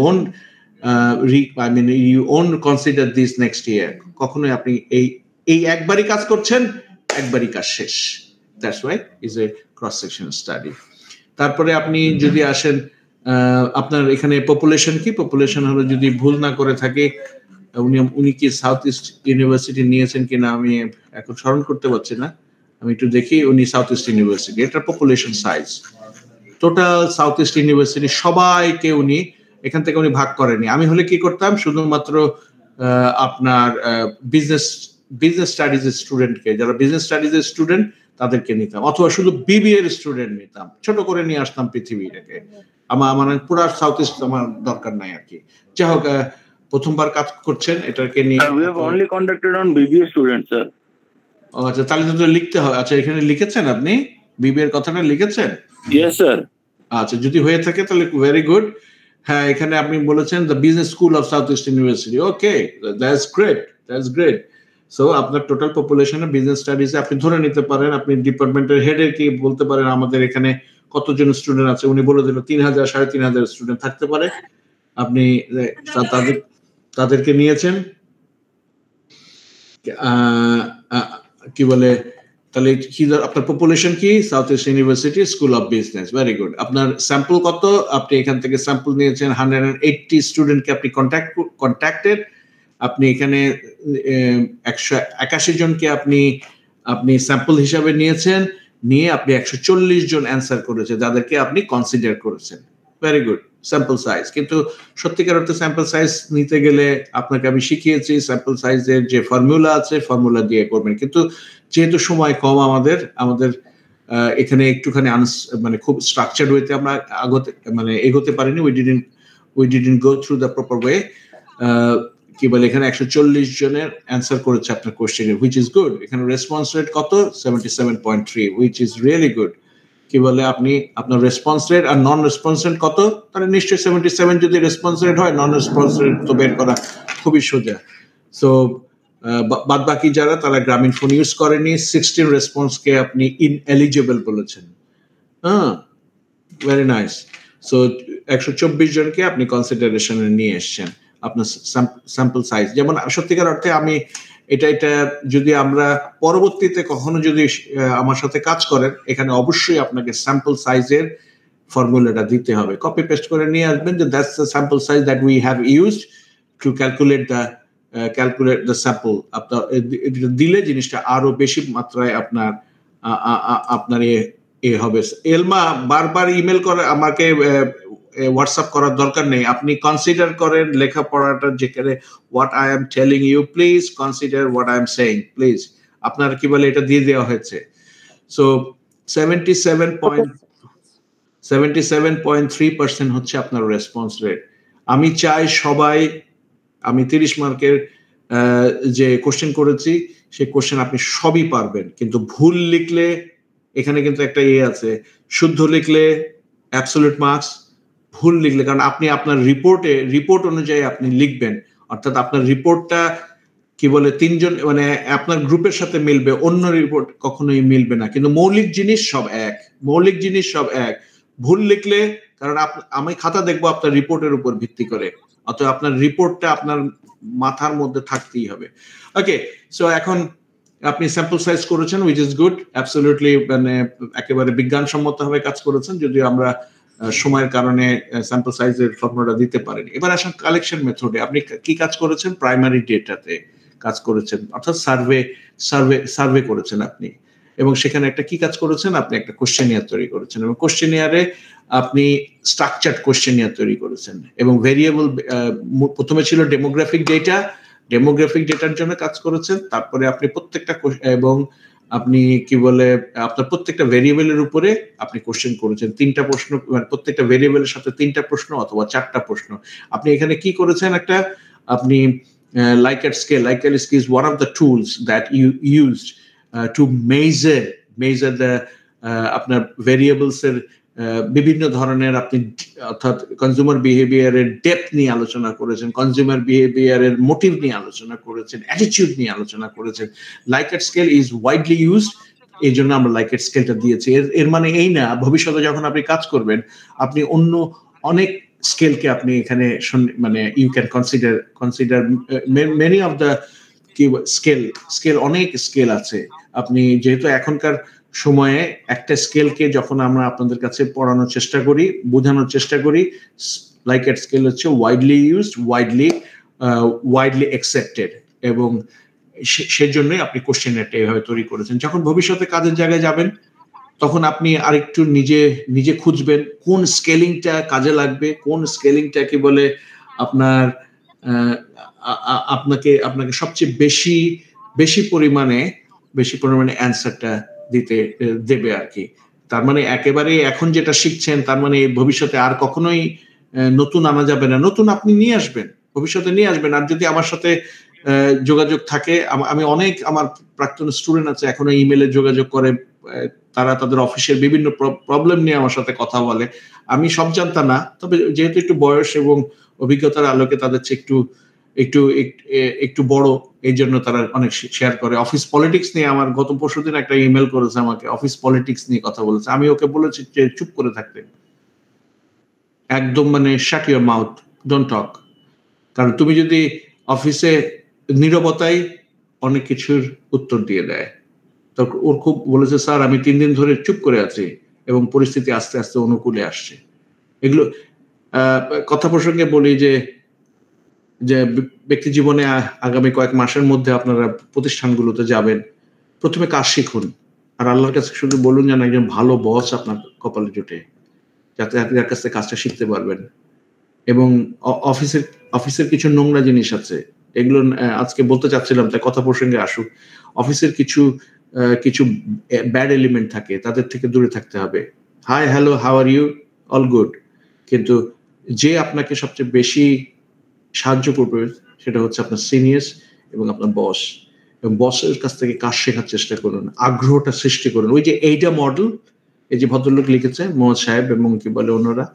won't consider this next year. কখনোই আপনি এই একবারই কাজ করছেন, একবারই কাজ শেষ। That's why it's a cross-sectional study. তারপরে আপনি যদি আসেন আপনার এখানে পপুলেশন কি, পপুলেশন হলো যদি ভুল না করে থাকে উনি কি সাউথ ইস্ট ইউনিভার্সিটি নিয়েছেন কিনা আমি এখন স্মরণ করতে পারছি না, আমি একটু দেখি। উনি সাউথ ইস্ট ইউনিভার্সিটি, এটা population size total south east university সবাইকে উনি এখান থেকে উনি ভাগ করেনি। আমি হলে কি করতাম, শুধুমাত্র আপনার বিজনেস স্টাডিজ এর স্টুডেন্টকে, যারা বিজনেস স্টাডিজ এর স্টুডেন্ট তাদেরকে নিতাম, অথবা শুধু বিবিএ এর স্টুডেন্ট নিতাম, ছোট করে নিয়ে আসতাম পৃথিবীটাকে। আমার মানে পুরো সাউথ ইস্ট আমার দরকার নাই আর কি। যাই হোক, প্রথমবার কাজ করছেন এটাকে নিয়ে। We have only conducted on BBA students, sir. আচ্ছা, তাহলে তো লিখতে হবে। আচ্ছা, এখানে লিখেছেন আপনি বিবিএ এর কথাটা লিখেছেন? Yes, sir. আচ্ছা, যদি হয়ে থাকে তাহলে ভেরি গুড। হ্যাঁ, এখানে আপনি বলেছেন the business school of south east university. Okay, that's great, that's great. So আপনার টোটাল পপুলেশনে বিজনেস স্টাডিজ আপনি ধরে নিতে পারেন, আপনি ডিপার্টমেন্টের হেডের কি বলতে পারেন আমাদের এখানে কতজন স্টুডেন্ট আছে, উনি বলে দিল 3000 3500 স্টুডেন্ট থাকতে পারে। আপনি তাদেরকে নিয়েছেন, কি বলে তাহলে কি আপনার পপুলেশন কি, south east university school of business, very good. আপনার স্যাম্পল কত, আপনি এখান থেকে স্যাম্পল নিয়েছেন 180 স্টুডেন্টকে আপনি কন্ট্যাক্টেড। আপনি এখানে 181 জনকে আপনি স্যাম্পল হিসাবে নিয়েছেন, নিয়ে আপনি 140 জন অ্যান্সার করেছেন যাদেরকে আপনি কনসিডার করেছেন, ভেরি গুড। স্যাম্পল সাইজ, কিন্তু সত্যিকার অর্থে স্যাম্পল সাইজ নিতে গেলে আপনাকে আমি শিখিয়েছি স্যাম্পল সাইজের যে ফর্মুলা আছে ফর্মুলা দিয়ে করবেন, কিন্তু যেহেতু সময় কম আমাদের এখানে একটুখানি মানে খুব স্ট্রাকচার্ড ওয়েতে আমরা এগোতে পারিনি। We didn't go through the proper way. কি বলে এখানে 140 জনের অ্যান্সার করেছে আপনার কোশ্চেনে, হুইচ ইজ গুড। এখানে রেসপন্স রেট কত, 77.3, হুইচ ইজ রিয়েলি গুড। কি বলে আপনি আপনার রেসপন্স রেট আর নন রেসপন্স রেট কত, তাহলে নিশ্চয়ই 77 যদি রেসপন্স রেট হয়, নন রেসপন্স রেট তো বের করা খুবই সোজা। সো বাদ বাকি যারা তারা গ্রামীণ ফোন ইউজ করেনি, 16 রেসপন্সকে আপনি ইনএলিজিবল বলেছেন। হ্যাঁ, ভেরি নাইস। সো 124 জনকে আপনি কনসিডারেশনে নিয়ে এসছেন। আপনার স্যাম্পল সাইজ, যেমন সত্যিকার অর্থে আমি এটা যদি আমরা পরবর্তীতে কখনো যদি আমার সাথে কাজ করেন, এখানে অবশ্যই আপনাকে স্যাম্পল সাইজের ফর্মুলাটা দিতে হবে, কপি পেস্ট করে নিয়ে আসবেন যে that's the sample size that we have used to calculate the sample. আপনার দিলে জিনিসটা আরো বেশি মাত্রায় আপনার এ হবে। এলমা বারবার ইমেল করে আমাকে হোয়াটসঅ্যাপ করার দরকার নেই, আপনি কনসিডার করেন লেখাপড়াটা, যেখানে what I am telling you, please consider what I am saying, please. আপনার কি বলে এটা দিয়ে দেওয়া হয়েছে। সো 77.3% হচ্ছে আপনার রেসপন্স রেট। আমি চাই সবাই, আমি 30 মার্কের যে কোশ্চেন করেছি সেই কোশ্চেন আপনি সবই পারবেন, কিন্তু ভুল লিখলে এখানে কিন্তু একটা আছে, শুদ্ধ লিখলে অ্যাবসলিউট মার্কস, ভুল লিখলে, কারণ আপনি আপনার রিপোর্ট অনুযায়ী আপনি লিখবেন, অর্থাৎ আপনার রিপোর্টটা কি বলে 3 জন মানে আপনার গ্রুপের সাথে মিলবে, অন্য রিপোর্ট কখনোই মিলবে না, কিন্তু মৌলিক জিনিস সব এক। ভুল লিখলে, কারণ আমি খাতা দেখবো আপনার রিপোর্টের উপর ভিত্তি করে, অতএব আপনার রিপোর্টটা আপনার মাথার মধ্যে থাকতেই হবে। ওকে, সো এখন আপনি স্যাম্পল সাইজ করেছেন, উইচ ইজ গুড, অ্যাবসলিউটলি মানে একেবারে বিজ্ঞানসম্মতভাবে কাজ করেছেন, যদিও আমরা সময়ের কারণে স্যাম্পল সাইজের ফর্মুলাটা দিতে পারেনি। এবার আসেন কালেকশন মেথডে। আপনি কি কাজ করেছেন? প্রাইমারি ডেটাতে কাজ করেছেন, অর্থাৎ সার্ভে করেছেন আপনি, এবং সেখানে একটা কি কাজ করেছেন, আপনি একটা কোশ্চেনিয়ার তৈরি করেছেন, এবং কোশ্চেনিয়ারে আপনি স্ট্রাকচার্ড কোশ্চেনিয়ার তৈরি করেছেন, এবং ভেরিয়েবল প্রথমে ছিল ডেমোগ্রাফিক ডেটার জন্য কাজ করেছেন, তারপরে আপনি প্রত্যেকটা এবং আপনি কি বলে আপনার প্রত্যেকটা ভেরিয়েবলের উপরে আপনি কোশ্চেন করেছেন, 3টা প্রশ্ন, মানে প্রত্যেকটা ভেরিয়েবলের সাথে 3টা প্রশ্ন অথবা 4টা প্রশ্ন। আপনি এখানে কি করেছেন, একটা আপনি Likert scale is one of the tools that you used to measure the আপনার ভেরিয়েবলস এর বিভিন্ন ধরনের, আপনি অর্থাৎ কনজিউমার বিহেভিয়ারের ডেপথ নিয়ে আলোচনা করেছেন, কনজিউমার বিহেভিয়ারের মোটিভ নিয়ে আলোচনা করেছেন, অ্যাটিটিউড নিয়ে আলোচনা করেছেন। Likert scale is widely used, এই জন্য আমরা Likert scaleটা দিয়েছি। এর মানে এই না ভবিষ্যতে যখন আপনি কাজ করবেন আপনি অন্য অনেক স্কেলকে আপনি এখানে মানে you can consider many of the scale অনেক স্কেল আছে। আপনি যেহেতু এখনকার সময়ে একটা স্কেলকে যখন আমরা আপনাদের কাছে পড়ানোর চেষ্টা করি, বোঝানোর চেষ্টা করি, লাইকেট স্কেল হচ্ছে ওয়াইডলি ইউজড, ওয়াইডলি অ্যাকসেপ্টেড, এবং সেজন্যই আপনি কোশ্চেনটা এইভাবে তৈরি করেছেন। যখন ভবিষ্যতে কাজের জায়গায় যাবেন তখন আপনি আরেকটু নিজে খুঁজবেন কোন স্কেলিংটা কাজে লাগবে, কোন স্কেলিংটা কি বলে আপনার আপনাকে সবচেয়ে বেশি পরিমাণে অ্যান্সারটা দেবে আর কি। তার মানে একেবারে এখন যেটা শিখছেন তার মানে ভবিষ্যতে আর কখনোই নতুন আনা যাবে না, নতুন আপনি নিয়ে আসবেন, ভবিষ্যতে নিয়ে আসবেন। আর যদি আমার সাথে যোগাযোগ থাকে, আমি অনেক আমার প্রাক্তন স্টুডেন্ট আছে এখনো ইমেলে যোগাযোগ করে, তারা তাদের অফিসের বিভিন্ন প্রবলেম নিয়ে আমার সাথে কথা বলে। আমি সব জানতাম না, তবে যেহেতু একটু বয়স এবং অভিজ্ঞতার আলোকে তাদের চেয়ে একটু বড়, এই জন্য তারা অনেক শেয়ার করে। অফিস পলিটিক্স নিয়ে আমার গত পরশুদিন একটা ইমেল করেছে আমাকে, অফিস পলিটিক্স নিয়ে কথা বলেছে। আমি ওকে বলেছি যে চুপ করে থাকতে, একদম মানে শাট ইউর মাউথ, ডোন্ট টক। কারণ তুমি যদি অফিসে নীরবতাই অনেক কিছুর উত্তর দিয়ে দেয়। তো ওর খুব বলেছে, স্যার আমি 3 দিন ধরে চুপ করে আছি এবং পরিস্থিতি আস্তে আস্তে অনুকূলে আসছে। এগুলো কথা প্রসঙ্গে বলি যে ব্যক্তি জীবনে আগামী কয়েক মাসের মধ্যে আপনারা প্রতিষ্ঠানগুলোতে যাবেন, প্রথমে কাজ শিখুন, আর আল্লাহর কাছে শুধু বলুন যেন একজন ভালো বস আপনার কপালে জোটে, যাতে আপনি তার কাছ থেকে কাজটা শিখতে পারবেন। এবং অফিসের কিছু নোংরা জিনিস আছে, এগুলো আজকে বলতে চাচ্ছিলাম, তাই কথা প্রসঙ্গে আসুক। অফিসের কিছু ব্যাড এলিমেন্ট থাকে, তাদের থেকে দূরে থাকতে হবে। Hi, hello, how are you, all good, কিন্তু যে আপনাকে সবচেয়ে বেশি সাহায্য করবে সেটা হচ্ছে আপনার সিনিয়র্স এবং আপনার বস। এবং বসের কাছ থেকে কাজ শেখার চেষ্টা করুন, আগ্রহটা সৃষ্টি করুন। ওই যে এইটা মডেল, এই যে ভদ্রলোক লিখেছে মোহাম্মদ সাহেব এবং কি বলে অন্যরা,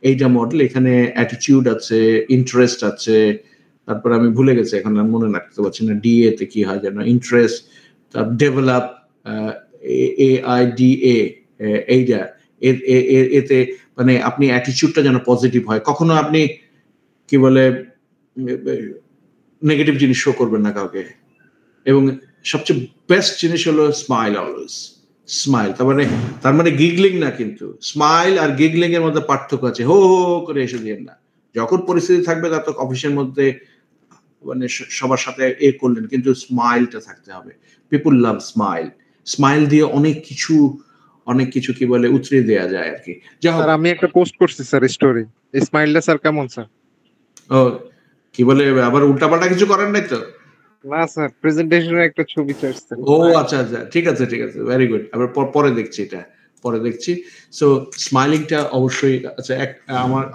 এইটা মডেল, এখানে অ্যাটিটিউড আছে, ইন্টারেস্ট আছে, তারপর আমি ভুলে গেছি এখন আর মনে রাখতে পারছি না, ডিএ তে কি হয় যেন, ইন্টারেস্ট, ডেভেলপ, AIDA, এইটা এতে মানে আপনি অ্যাটিটিউডটা যেন পজিটিভ হয়। কখনো আপনি কি বলে নেগেটিভ জিনিস শো করবেন না কাউকে। এবং সবচেয়ে বেস্ট জিনিস হলো স্মাইল, অলওয়েজ স্মাইল। তার মানে গিগলিং না, কিন্তু স্মাইল আর গিগলিং এর মধ্যে পার্থক্য আছে। হো হো করে এসে দিয়েন না, যখন পরিস্থিতি থাকবে তখন অফিসের মধ্যে মানে সবার সাথে করলেন, কিন্তু স্মাইলটা থাকতে হবে। পিপুল লাভ স্মাইল দিয়ে অনেক কিছু কি বলে উতরে দেয়া যায় আর কি। স্যার আমি একটা পোস্ট করছি স্যার স্টোরি, স্মাইলটা স্যার কেমন স্যার? ও কি বলে, আবার উল্টাপাল্টা কিছু করেন নাই তো? না স্যার, প্রেজেন্টেশনের একটা ছবি চাইছে। ও আচ্ছা, ঠিক আছে, ভেরি গুড। আবার পরে দেখছি। সো স্মাইলিংটা অবশ্যই। আচ্ছা,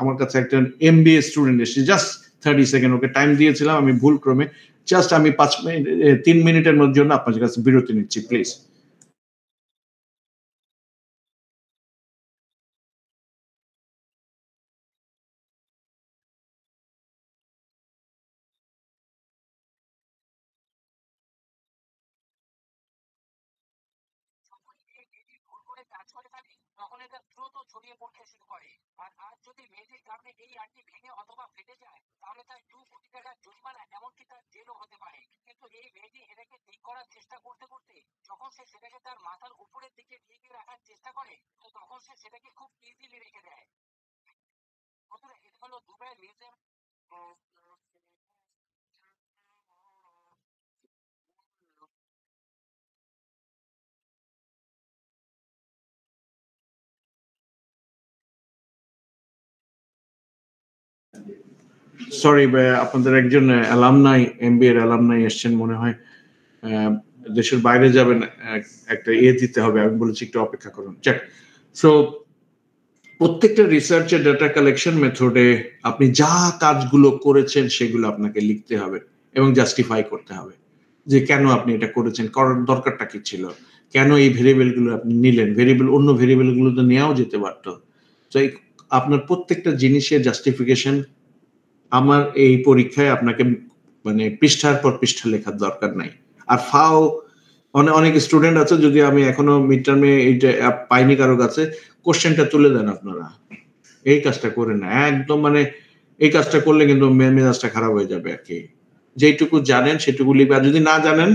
আমার কাছে একটা MBA স্টুডেন্ট এসেছে, জাস্ট 30 সেকেন্ড ওকে টাইম দিয়েছিলাম আমি ভুল ক্রমে। জাস্ট আমি 3 মিনিটের জন্য আপনার কাছে বিরতি নিচ্ছি, প্লিজ। তখন এটা দ্রুত ছড়িয়ে পড়তে শুরু করে। আর আজ যদি মেয়েটির কারণে এই আটটি ভেঙে অথবা ফেটে যায়, তাহলে তার 2 কোটি টাকার জরিমানা, এমনকি তার জেলও হতে পারে। কিন্তু এই মেয়েটি এটাকে ঠিক করার চেষ্টা করতে যখন সে সেটাকে তার মাথার উপরের দিকে ঢেকে রাখার চেষ্টা করে, তো তখন সে সেটাকে খুব ইজিলি রেখে দেয়। বন্ধুরা, এটা হলো দুবাইয়ের মিউজিয়াম। সরি, আপনাদের একজন অ্যালামনাই, MBA এর অ্যালামনাই এসেছেন মনে হয়, দেশের বাইরে যাবেন, একটা দিতে হবে। আমি বলেছি একটু অপেক্ষা করুন। সো প্রত্যেকটা রিসার্চের ডাটা কালেকশন মেথডে আপনি যা কাজগুলো করেছেন সেগুলো আপনাকে লিখতে হবে এবং জাস্টিফাই করতে হবে যে কেন আপনি এটা করেছেন, করার দরকারটা কি ছিল, কেন এই ভেরিয়েবলগুলো আপনি নিলেন। অন্য ভেরিয়েবলগুলো তো নেওয়াও যেতে পারতো। তো আপনার প্রত্যেকটা জিনিসের জাস্টিফিকেশন আমার এই পরীক্ষায় আপনাকে মানে পৃষ্ঠার পর পৃষ্ঠা লেখার দরকার নাই। আর অনেক স্টুডেন্ট আছে, যদি আমি এখনো মিড টার্মে এইটা পাইনি কারো কাছে, কোশ্চেনটা তুলে দেন আপনারা, এই কাজটা করে না একদম। মানে এই কাজটা করলে কিন্তু মেজাজটা খারাপ হয়ে যাবে আর কি। যেটুকু জানেন সেটুকু লিখবে, আর যদি না জানেন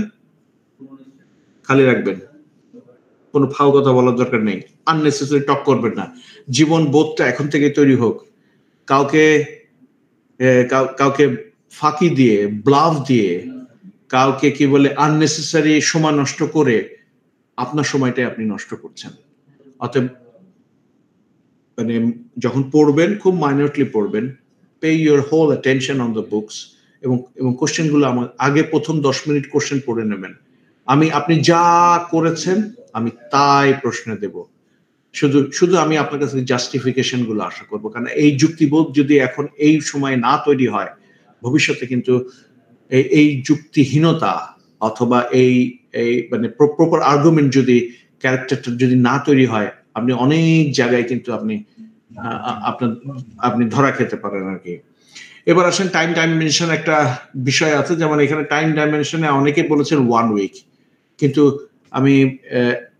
খালি রাখবেন। কোনো ফাও কথা বলার দরকার নেই, আননেসেসারি টক করবেন না। জীবন বোধটা এখন থেকে তৈরি হোক। কাউকে ফাঁকি দিয়ে, ব্লাফ দিয়ে, কাউকে কি বলে আননেসেসারি সময় নষ্ট করে আপনার সময়টাই আপনি নষ্ট করছেন। অতএব মানে যখন পড়বেন খুব মাইনরলি পড়বেন, pay your whole attention on the books, এবং কোশ্চেনগুলো আমার আগে প্রথম 10 মিনিট কোশ্চেন পড়ে নেবেন। আপনি যা করেছেন আমি তাই প্রশ্ন দেব, শুধু আমি আপনার কাছে জাস্টিফিকেশন গুলো আশা করবো। কারণ এই যুক্তিবোধ যদি এখন এই সময় না তৈরি হয়, ভবিষ্যতে কিন্তু এই যুক্তিহীনতা অথবা এই মানে প্রপার আর্গুমেন্ট যদি ক্যারেক্টারটা যদি না তৈরি হয়, আপনি অনেক জায়গায় কিন্তু আপনি ধরা খেতে পারেন আর কি। এবার আসেন টাইম ডাইমেনশন একটা বিষয় আছে, যেমন এখানে টাইম ডাইমেনশনে অনেকে বলেছেন 1 উইক, কিন্তু আমি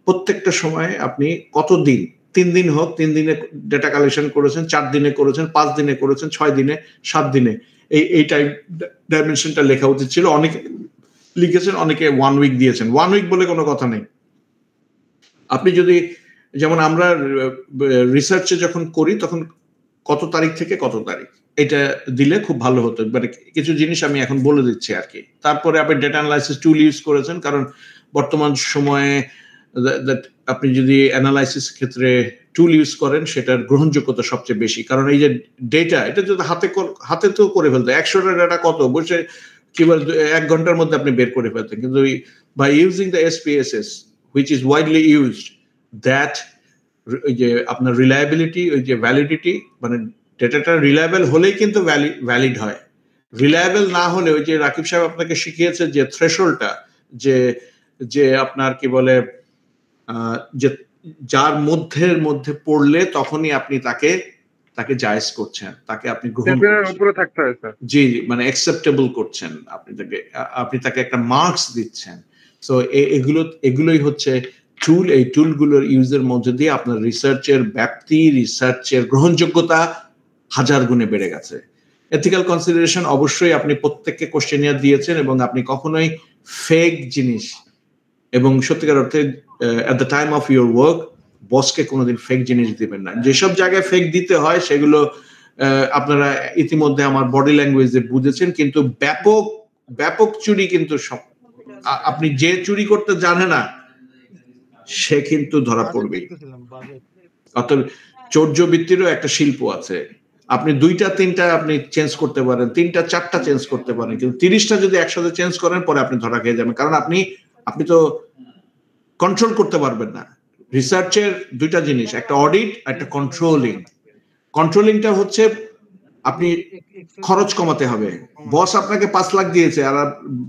প্রত্যেকটা সময় আপনি কতদিন, 3 দিন হোক, 3 দিনে ডেটা কালেকশন করেছেন, 4 দিনে করেছেন, 5 দিনে করেছেন, 6 দিনে, 7 দিনে, এই টাইম ডাইমেনশনটা লেখা উচিত ছিল। অনেকে লিখেছেন, অনেকে 1 উইক দিয়েছেন। 1 উইক বলে কোনো কথা নেই। আপনি যদি, যেমন আমরা রিসার্চে যখন করি তখন কত তারিখ থেকে কত তারিখ এটা দিলে খুব ভালো হতো। মানে কিছু জিনিস আমি এখন বলে দিচ্ছি আর কি। তারপরে আপনি ডেটা অ্যানালাইসিস টুল ইউজ করেছেন, কারণ বর্তমান সময়ে আপনি যদি অ্যানালাইসিস ক্ষেত্রে টুল ইউজ করেন সেটার গ্রহণযোগ্যতা সবচেয়ে বেশি। কারণ এই যে ডেটা, এটা যদি হাতে তো করে ফেলতো, 100টা ডেটা কত বসে কি বল 1 ঘন্টার মধ্যে আপনি বের করে ফেলতেন। কিন্তু by using the SPSS which is widely used, that ওই যে আপনার রিলায়েবিলিটি, ওই যে ভ্যালিডিটি, মানে ডেটাটা রিলায়েবল হলেই কিন্তু ভ্যালিড হয়। রিলায়েবল না হলে, ওই যে রাকিব সাহেব আপনাকে শিখিয়েছে যে থ্রেশহোল্ডটা, যে আপনার কি বলে যে যার মধ্যে পড়লে তখনই আপনি তাকে জায়েজ করছেন, তাকে আপনি গ্রহণ উপরে থাকতে হয় স্যার। জি, মানে অ্যাকসেপ্টেবল করছেন, আপনি তাকে একটা মার্কস দিচ্ছেন। সো এগুলোই হচ্ছে টুল। এই টুলগুলোর ইউজের মধ্যে দিয়ে আপনার রিসার্চের ব্যাপ্তি, রিসার্চের গ্রহণযোগ্যতা 1000 গুণে বেড়ে গেছে। এথিক্যাল কনসিডারেশন, অবশ্যই আপনি প্রত্যেককে কোশ্চেনিয়ার দিয়েছেন এবং আপনি কখনোই ফেক জিনিস, এবং সত্যিকার অর্থে at the time of your work বসকে কোনোদিন ফেক জিনিস দিবেন না। যেসব জায়গায় ফেক দিতে হয় সেগুলো আপনারা ইতিমধ্যে আমার বডি ল্যাঙ্গুয়েজে বুঝেছেন, কিন্তু ব্যাপক চুরি কিন্তু আপনি যে চুরি করতে জানে না সে কিন্তু ধরা পড়বে। অতএব চৌর্যবৃত্তিরও একটা শিল্প আছে। আপনি 2টা 3টা আপনি চেঞ্জ করতে পারেন, 3টা 4টা চেঞ্জ করতে পারেন, কিন্তু 30টা যদি একসাথে চেঞ্জ করেন পরে আপনি ধরা খেয়ে যাবেন। কারণ আপনি তো কন্ট্রোল করতে পারবেন না। রিসার্চের 2টা জিনিস, একটা অডিট, একটা কন্ট্রোলিং। কন্ট্রোলিংটা হচ্ছে আপনি খরচ কমাতে হবে। বস আপনাকে 5 লাখ দিয়েছে, আর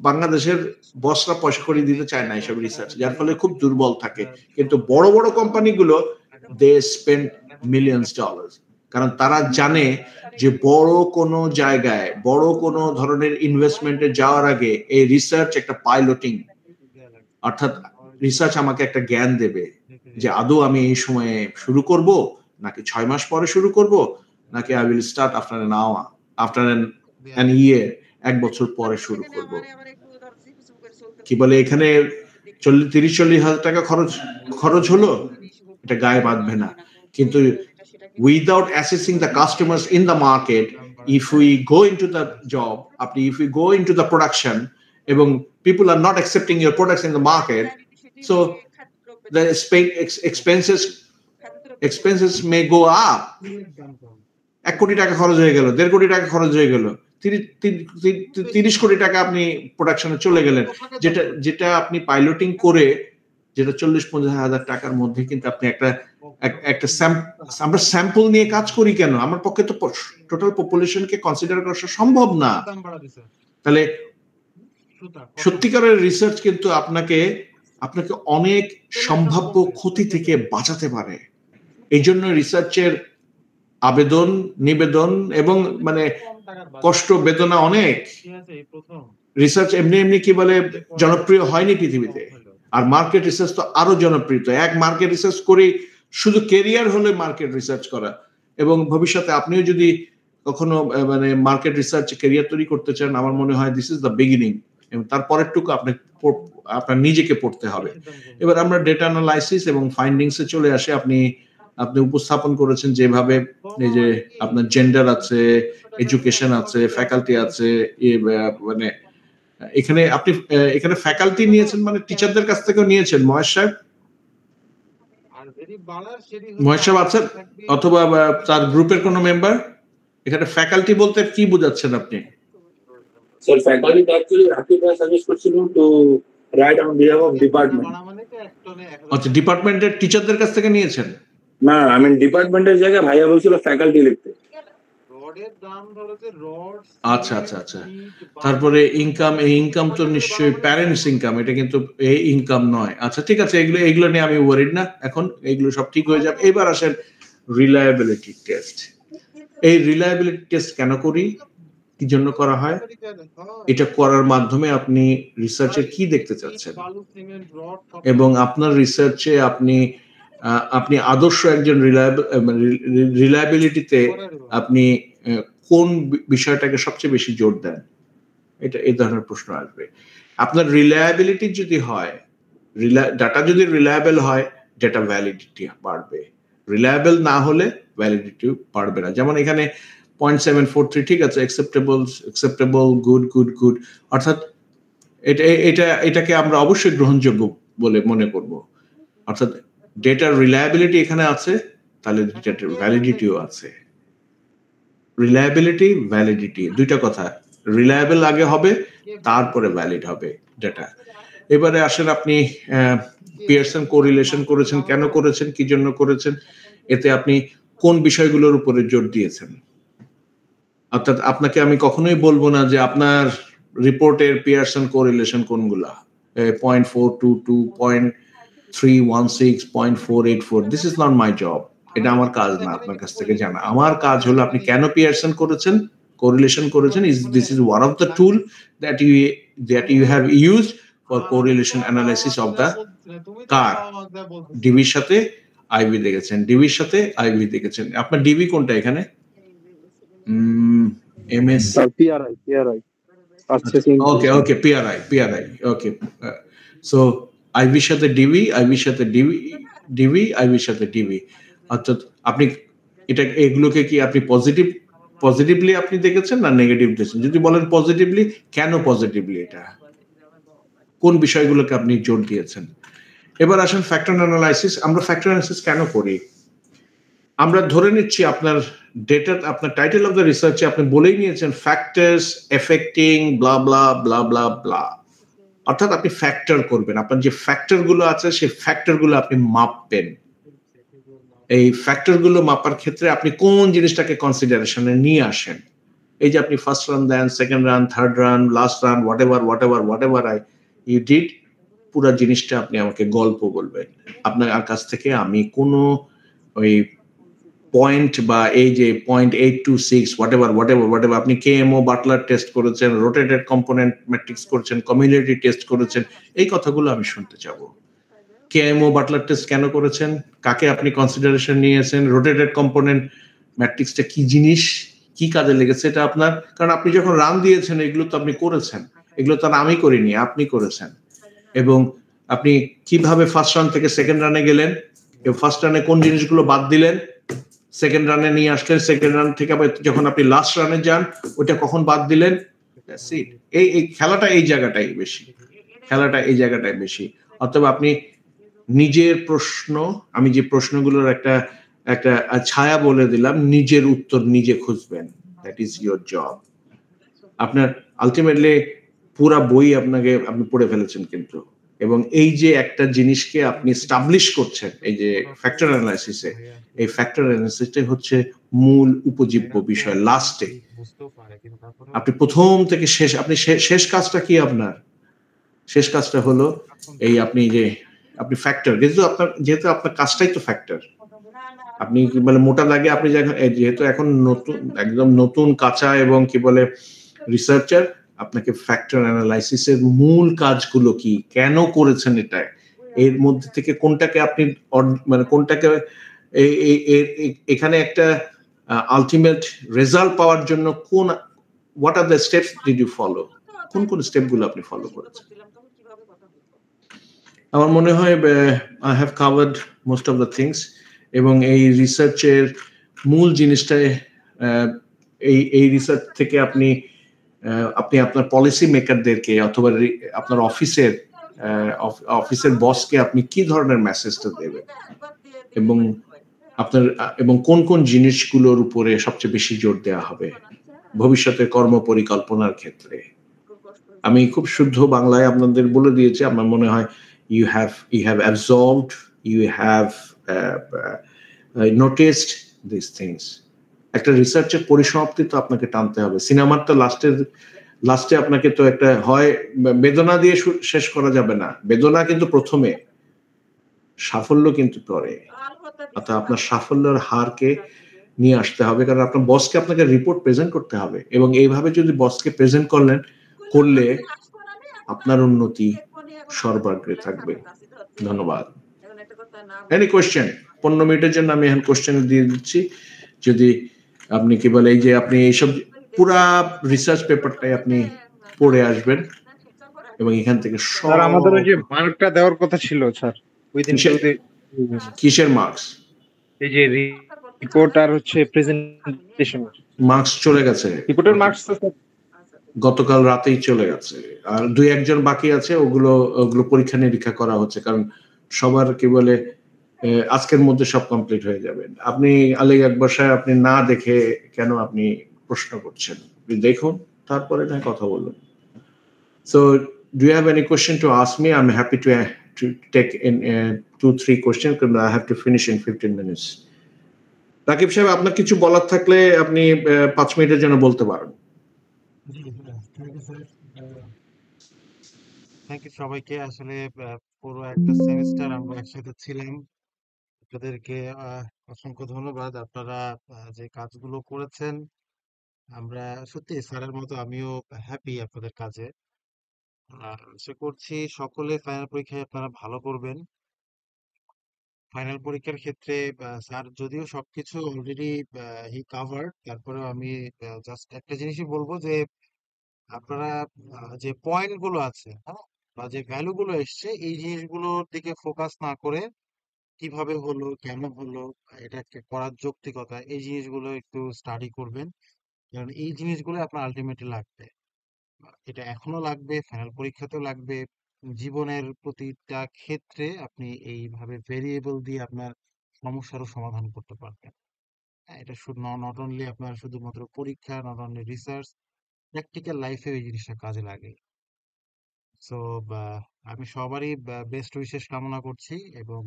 বাংলাদেশের বসরা পয়সা করে দিতে চায় না এইসব রিসার্চ, যার ফলে খুব দুর্বল থাকে। কিন্তু বড় বড় কোম্পানিগুলো দে স্পেন্ড মিলিয়নস ডলার্স, কারণ তারা জানে যে বড় কোনো জায়গায়, বড় কোনো ধরনের ইনভেস্টমেন্টে যাওয়ার আগে এই রিসার্চ একটা পাইলটিং, অর্থাৎ রিসার্চ আমাকে একটা জ্ঞান দেবে যে আদৌ আমি এই সময়ে শুরু করব, নাকি 6 মাস পরে শুরু করব, নাকি I will start after an year, 1 বছর পরে শুরু করব। কি বলে এখানে 30-40 হাজার টাকা খরচ হলো, এটা গায়ে বাঁধবে না। কিন্তু without assessing the customers in the market, if we go into the job, if we go into the production, এবং people are not accepting your products in the market, so the expenses may go up. 1 কোটি টাকা খরচ হয়ে গেল, 1.5 কোটি টাকা খরচ হয়ে গেল, 30 কোটি টাকা আপনি প্রোডাকশনে চলে গেলেন, যেটা আপনি পাইলটিং করে, যেটা 40-50 হাজার টাকার মধ্যে কিন্তু আপনি একটা আমরা স্যাম্পল নিয়ে কাজ করি কেন? আমার পক্ষে তো টোটাল পপুলেশনকে কনসিডার করা সম্ভব না। তাহলে সত্যিকারের রিসার্চ কিন্তু আপনাকে অনেক সম্ভাব্য ক্ষতি থেকে বাঁচাতে পারে। এই জন্য রিসার্চের আবেদন, নিবেদন এবং মানে কষ্ট, বেদনা অনেক। রিসার্চ এমনি কি বলে জনপ্রিয় হয়নি পৃথিবীতে, আর মার্কেট রিসার্চ তো আরো জনপ্রিয়। এক মার্কেট রিসার্চ করে শুধু কেরিয়ার হলে মার্কেট রিসার্চ করা, এবং ভবিষ্যতে আপনিও যদি কখনো মানে মার্কেট রিসার্চ কেরিয়ার তৈরি করতে চান, আমার মনে হয় দিস ইজ দ্য বিগিনিং। এবং তারপরেরটুকু আপনার নিজেকে পড়তে হবে। এবার আমরা ডেটা অ্যানালাইসিস এবং ফাইন্ডিংসে চলে আসে। আপনি উপস্থাপন করেছেন যেভাবে এই যে আপনার জেন্ডার আছে, এডুকেশন আছে, ফ্যাকাল্টি আছে, মানে এখানে ফ্যাকাল্টি নিয়েছেন মানে টিচারদের কাছ থেকেও নিয়েছেন। মহেশ সাহেব আছেন অথবা তার গ্রুপের কোনো মেম্বার? এখানে ফ্যাকাল্টি বলতে কি বোঝাচ্ছেন আপনি? স্যার ফ্যাকাল্টি অ্যাকচুয়ালি রাকিব ভাই সাজেস্ট করছিলেন to write on behalf of department. আচ্ছা, ডিপার্টমেন্টের টিচারদের কাছ থেকে নিয়েছেন? না, আমি ডিপার্টমেন্টের জায়গায় ভাইয়া বলছিল ফ্যাকাল্টি লিখতে। আচ্ছা আচ্ছা আচ্ছা। তারপরে ইনকাম, এই ইনকাম তো নিশ্চয়ই প্যারেন্টস ইনকাম, এটা কিন্তু এই ইনকাম নয়। আচ্ছা ঠিক আছে, এগুলো নিয়ে আমি ওয়ারিড না, এখন এগুলো সব ঠিক হয়ে যাবে। এবার আসেন রিলায়েবিলিটি টেস্ট। এই রিলায়েবিলিটি টেস্ট কেন করি, কি জন্য করা হয়? এটা করার মাধ্যমে আপনি রিসার্চে কি দেখতে চাচ্ছেন এবং আপনার রিসার্চে আপনি আদর্শ একজন রিলায়েবিলিটিতে আপনি কোন বিষয়টাকে সবচেয়ে বেশি জোর দেন, এটা এই ধরনের প্রশ্ন আসবে। আপনার রিলায়েবিলিটি যদি হয়, ডাটা যদি রিলায়েবল হয়, ডেটা ভ্যালিডিটি বাড়বে। রিলায়েবল না হলে ভ্যালিডিটি বাড়বে না। যেমন এখানে 0.743 ঠিক আছে, অ্যাকসেপ্টেবল, গুড, অর্থাৎ এটাকে আমরা অবশ্যই গ্রহণযোগ্য বলে মনে করব। অর্থাৎ ডেটার রিলায়েবিলিটি এখানে আছে, তাহলে ডেটার ভ্যালিডিটিও আছে। রিলায়েবিলিটি, ভ্যালিডিটি দুইটা কথা। রিলায়েবল আগে হবে, তারপরে ভ্যালিড হবে ডেটা। এবারে আসেন আপনি পিয়ারসন কোরিলেশন করেছেন, কেন করেছেন, কি জন্য করেছেন, এতে আপনি কোন বিষয়গুলোর উপরে জোর দিয়েছেন। অর্থাৎ আপনাকে আমি কখনোই বলবো না যে আপনার রিপোর্টের পিয়ারসন কোরিলেশন কোনগুলা, 0.422, 0.316, 0.484, this is not my job. এটা আমার কাজ না আপনার কাছ থেকে জানা। আমার কাজ হলো আপনি কেন পিয়ারসন করেছেন, কোরিলেশন করেছেন। This is one of the tool that you have used for correlation analysis of the car. ডিবির সাথে আইভি দেখেছেন, ডিবির সাথে আইভি দেখেছেন। আপনার ডিবি কোনটা এখানে? এমএস পিআরআই ওকে পিআরআই ওকে। সো আইভির সাথে ডিবি, আইভির সাথে ডিবি, আইভির সাথে ডিবি। অর্থাৎ আপনি এগুলোকে কি আপনি পজিটিভলি আপনি দেখেছেন না নেগেটিভ দেখেছেন? যদি বলেন পজিটিভলি, কেন পজিটিভলি, এটা কোন বিষয়গুলোকে আপনি জোর দিয়েছেন? এবার আসেন ফ্যাক্টর অ্যানালাইসিস। আমরা ফ্যাক্টর অ্যানালাইসিস কেন করি? আমরা ধরে নিচ্ছি আপনার ডেটা, আপনার টাইটেল অফ দ্য রিসার্চে আপনি বলেই নিয়েছেন ফ্যাক্টরস এফেক্টিং ব্লা ব্লা ব্লা ব্লা ব্লা। অর্থাৎ আপনি ফ্যাক্টর করবেন, আপনার যে ফ্যাক্টরগুলো আছে সেই ফ্যাক্টরগুলো আপনি মাপবেন। এই ফ্যাক্টরগুলো মাপার ক্ষেত্রে আপনি কোন জিনিসটাকে কনসিডারেশনে নিয়ে আসেন। এই যে আপনি ফার্স্ট রান দেন, second run, third run, last run, whatever you did, পুরো জিনিসটা আপনি আমাকে গল্প বলবেন। আপনার কাছ থেকে আমি কোনো ওই পয়েন্ট বা এই যে 0.826 হোয়াট এভার আপনি কেএমও বাটলার টেস্ট করেছেন, রোটেটেড কম্পোনেন্ট ম্যাট্রিক্স করেছেন, কমিউনিটি টেস্ট করেছেন, এই কথাগুলো আমি শুনতে চাবো। কেএমও বাটলার টেস্ট কেন করেছেন, কাকে আপনি কনসিডারেশন নিয়েছেন, রোটেটেড কম্পোনেন্ট ম্যাট্রিক্সটা কি জিনিস, কি কাজে লেগেছে এটা আপনার। কারণ আপনি যখন রান দিয়েছেন এগুলো তো আপনি করেছেন, এগুলো তো আমি করিনি, আপনি করেছেন। এবং আপনি কিভাবে ফার্স্ট রান থেকে সেকেন্ড রানে গেলেন, ফার্স্ট রানে কোন জিনিসগুলো বাদ দিলেন, সেকেন্ড রানে নিয়ে আসলেন, সেকেন্ড রান থেকে যখন আপনি লাস্ট রানে যান ওটা কখন বাদ দিলেন। এই খেলাটা এই জায়গাটাই বেশি। অথবা আপনি নিজের প্রশ্ন, আমি যে প্রশ্নগুলোর একটা ছায়া বলে দিলাম, নিজের উত্তর নিজে খুঁজবেন। That is your job. আপনার আলটিমেটলি পুরা বই আপনি পড়ে ফেলেছেন কিন্তু, এবং এই যে একটা জিনিসকে আপনি স্টাবলিশ করছেন এই যে ফ্যাক্টর অ্যানালাইসিসে, এই ফ্যাক্টর অ্যানালাইসিসটাই হচ্ছে মূল উপজীব্য বিষয়। লাস্টে আপনি প্রথম থেকে শেষ, আপনি শেষ কাজটা কি, আপনার শেষ কাজটা হলো এই আপনি ফ্যাক্টর, যেহেতু আপনার কাজটাই তো ফ্যাক্টর। আপনি কি বলে মোটা লাগে, আপনি যেহেতু এখন একদম নতুন কাঁচা এবং কি বলে রিসার্চার, আপনাকে ফ্যাক্টর অ্যানালাইসিসের মূল কাজগুলো কি, কেন করেছেন এটা, এর মধ্যে থেকে কোনটাকে আপনি মানে কোনটাকে এখানে একটা আলটিমেট রেজাল্ট পাওয়ার জন্য what are the steps did you follow, কোন কোন স্টেপগুলো আপনি ফলো করেছেন? আমার মনে হয় I have covered most of the things, এবং এই রিসার্চের মূল জিনিসটাই এই রিসার্চ থেকে আপনি আপনার পলিসি মেকারদেরকে অথবা আপনার অফিসের বসকে আপনি কি ধরনের মেসেজটা দেবেন, এবং কোন কোন জিনিসগুলোর উপরে সবচেয়ে বেশি জোর দেওয়া হবে ভবিষ্যতের কর্ম পরিকল্পনার ক্ষেত্রে। আমি খুব শুদ্ধ বাংলায় আপনাদের বলে দিয়েছি। আমার মনে হয় you have absorbed, you have noticed these things. একটা রিসার্চের পরিসমাপ্তি তো আপনাকে টানতে হবে। সিনেমার তো লাস্টে আপনাকে তো একটা হয় বেদনা দিয়ে শেষ করা যাবে না, বেদনা কিন্তু প্রথমে, সাফল্য কিন্তু পরে। অর্থাৎ আপনার সাফল্যের হারকে নিয়ে আসতে হবে, কারণ আপনার বসকে আপনাকে রিপোর্ট প্রেজেন্ট করতে হবে, এবং এইভাবে যদি বসকে প্রেজেন্ট করলে আপনার উন্নতি সর্বাগ্রে থাকবে। ধন্যবাদ। Any question? 15 মিনিটের জন্য আমি এখন কোয়েশ্চেন দিয়ে দিচ্ছি। যদি আপনি কি বলে এই যে আপনি এইসব পুরা রিসার্চ পেপারটাই আপনি পড়ে আসবেন, এবং এখান থেকে স্যার আমাদের ওই যে মার্কটা দেওয়ার কথা ছিল স্যার, ওই দিন কিসের মার্কস? এই যে রিপোর্ট আর হচ্ছে প্রেজেন্টেশন মার্কস চলে গেছে। রিপোর্টের মার্কস তো গতকাল রাতেই চলে গেছে, আর 2-1 বাকি আছে, ওগুলো পরীক্ষা নিরীক্ষা করা হচ্ছে, কারণ সবার কি বলে আজকের মধ্যে সব কমপ্লিট হয়ে যাবে। আপনি আলী আকবর সাহেব, আপনি না দেখে কেন আপনি প্রশ্ন করছেন? দেখুন, তারপরে না কথা বলুন। So do you have any question to ask me? I'm happy to take in 2-3 questions because I have to finish in 15 minutes. Rakib সাহেব, আপনার কিছু বলার থাকলে আপনি 5 মিনিটের জন্য বলতে পারেন। থ্যাংক ইউ সবাইকে। আসলে পুরো একটা সেমিস্টার আমরা একসাথে ছিলাম। আপনাদেরকে অসংখ্য ধন্যবাদ। আপনারা যে কাজগুলো করেছেন, আমরা সত্যি স্যারের মতো আমিও হ্যাপি আপনাদের কাজে। আশা করছি সকলে ফাইনাল পরীক্ষায় আপনারা ভালো করবেন। ফাইনাল পরীক্ষার ক্ষেত্রে স্যার যদিও সবকিছু অলরেডি হি কাভার্ড, তারপরেও আমি জাস্ট একটা জিনিসই বলবো যে আপনারা যে পয়েন্ট গুলো আছে, হ্যাঁ, বা যে ভ্যালু গুলো এসছে, এই জিনিসগুলোর দিকে ফোকাস না করে কিভাবে হলো, কেন হলো, এটা করার যৌক্তিকতা, এই জিনিসগুলো একটু স্টাডি করবেন। কারণ এই জিনিসগুলো আপনার আলটিমেটলি লাগবে, এটা এখনো লাগবে, ফাইনাল পরীক্ষাতেও লাগবে। জীবনের প্রতিটা ক্ষেত্রে আপনি এইভাবে ভেরিয়েবল দিয়ে আপনার সমস্যারও সমাধান করতে পারবেন। এটা শুধু নট অনলি আপনার শুধুমাত্র পরীক্ষা, নট অনলি রিসার্চ, প্র্যাকটিক্যাল লাইফে এই জিনিসটা কাজে লাগে। সো আমি সবারই বেস্ট উইশেস কামনা করছি, এবং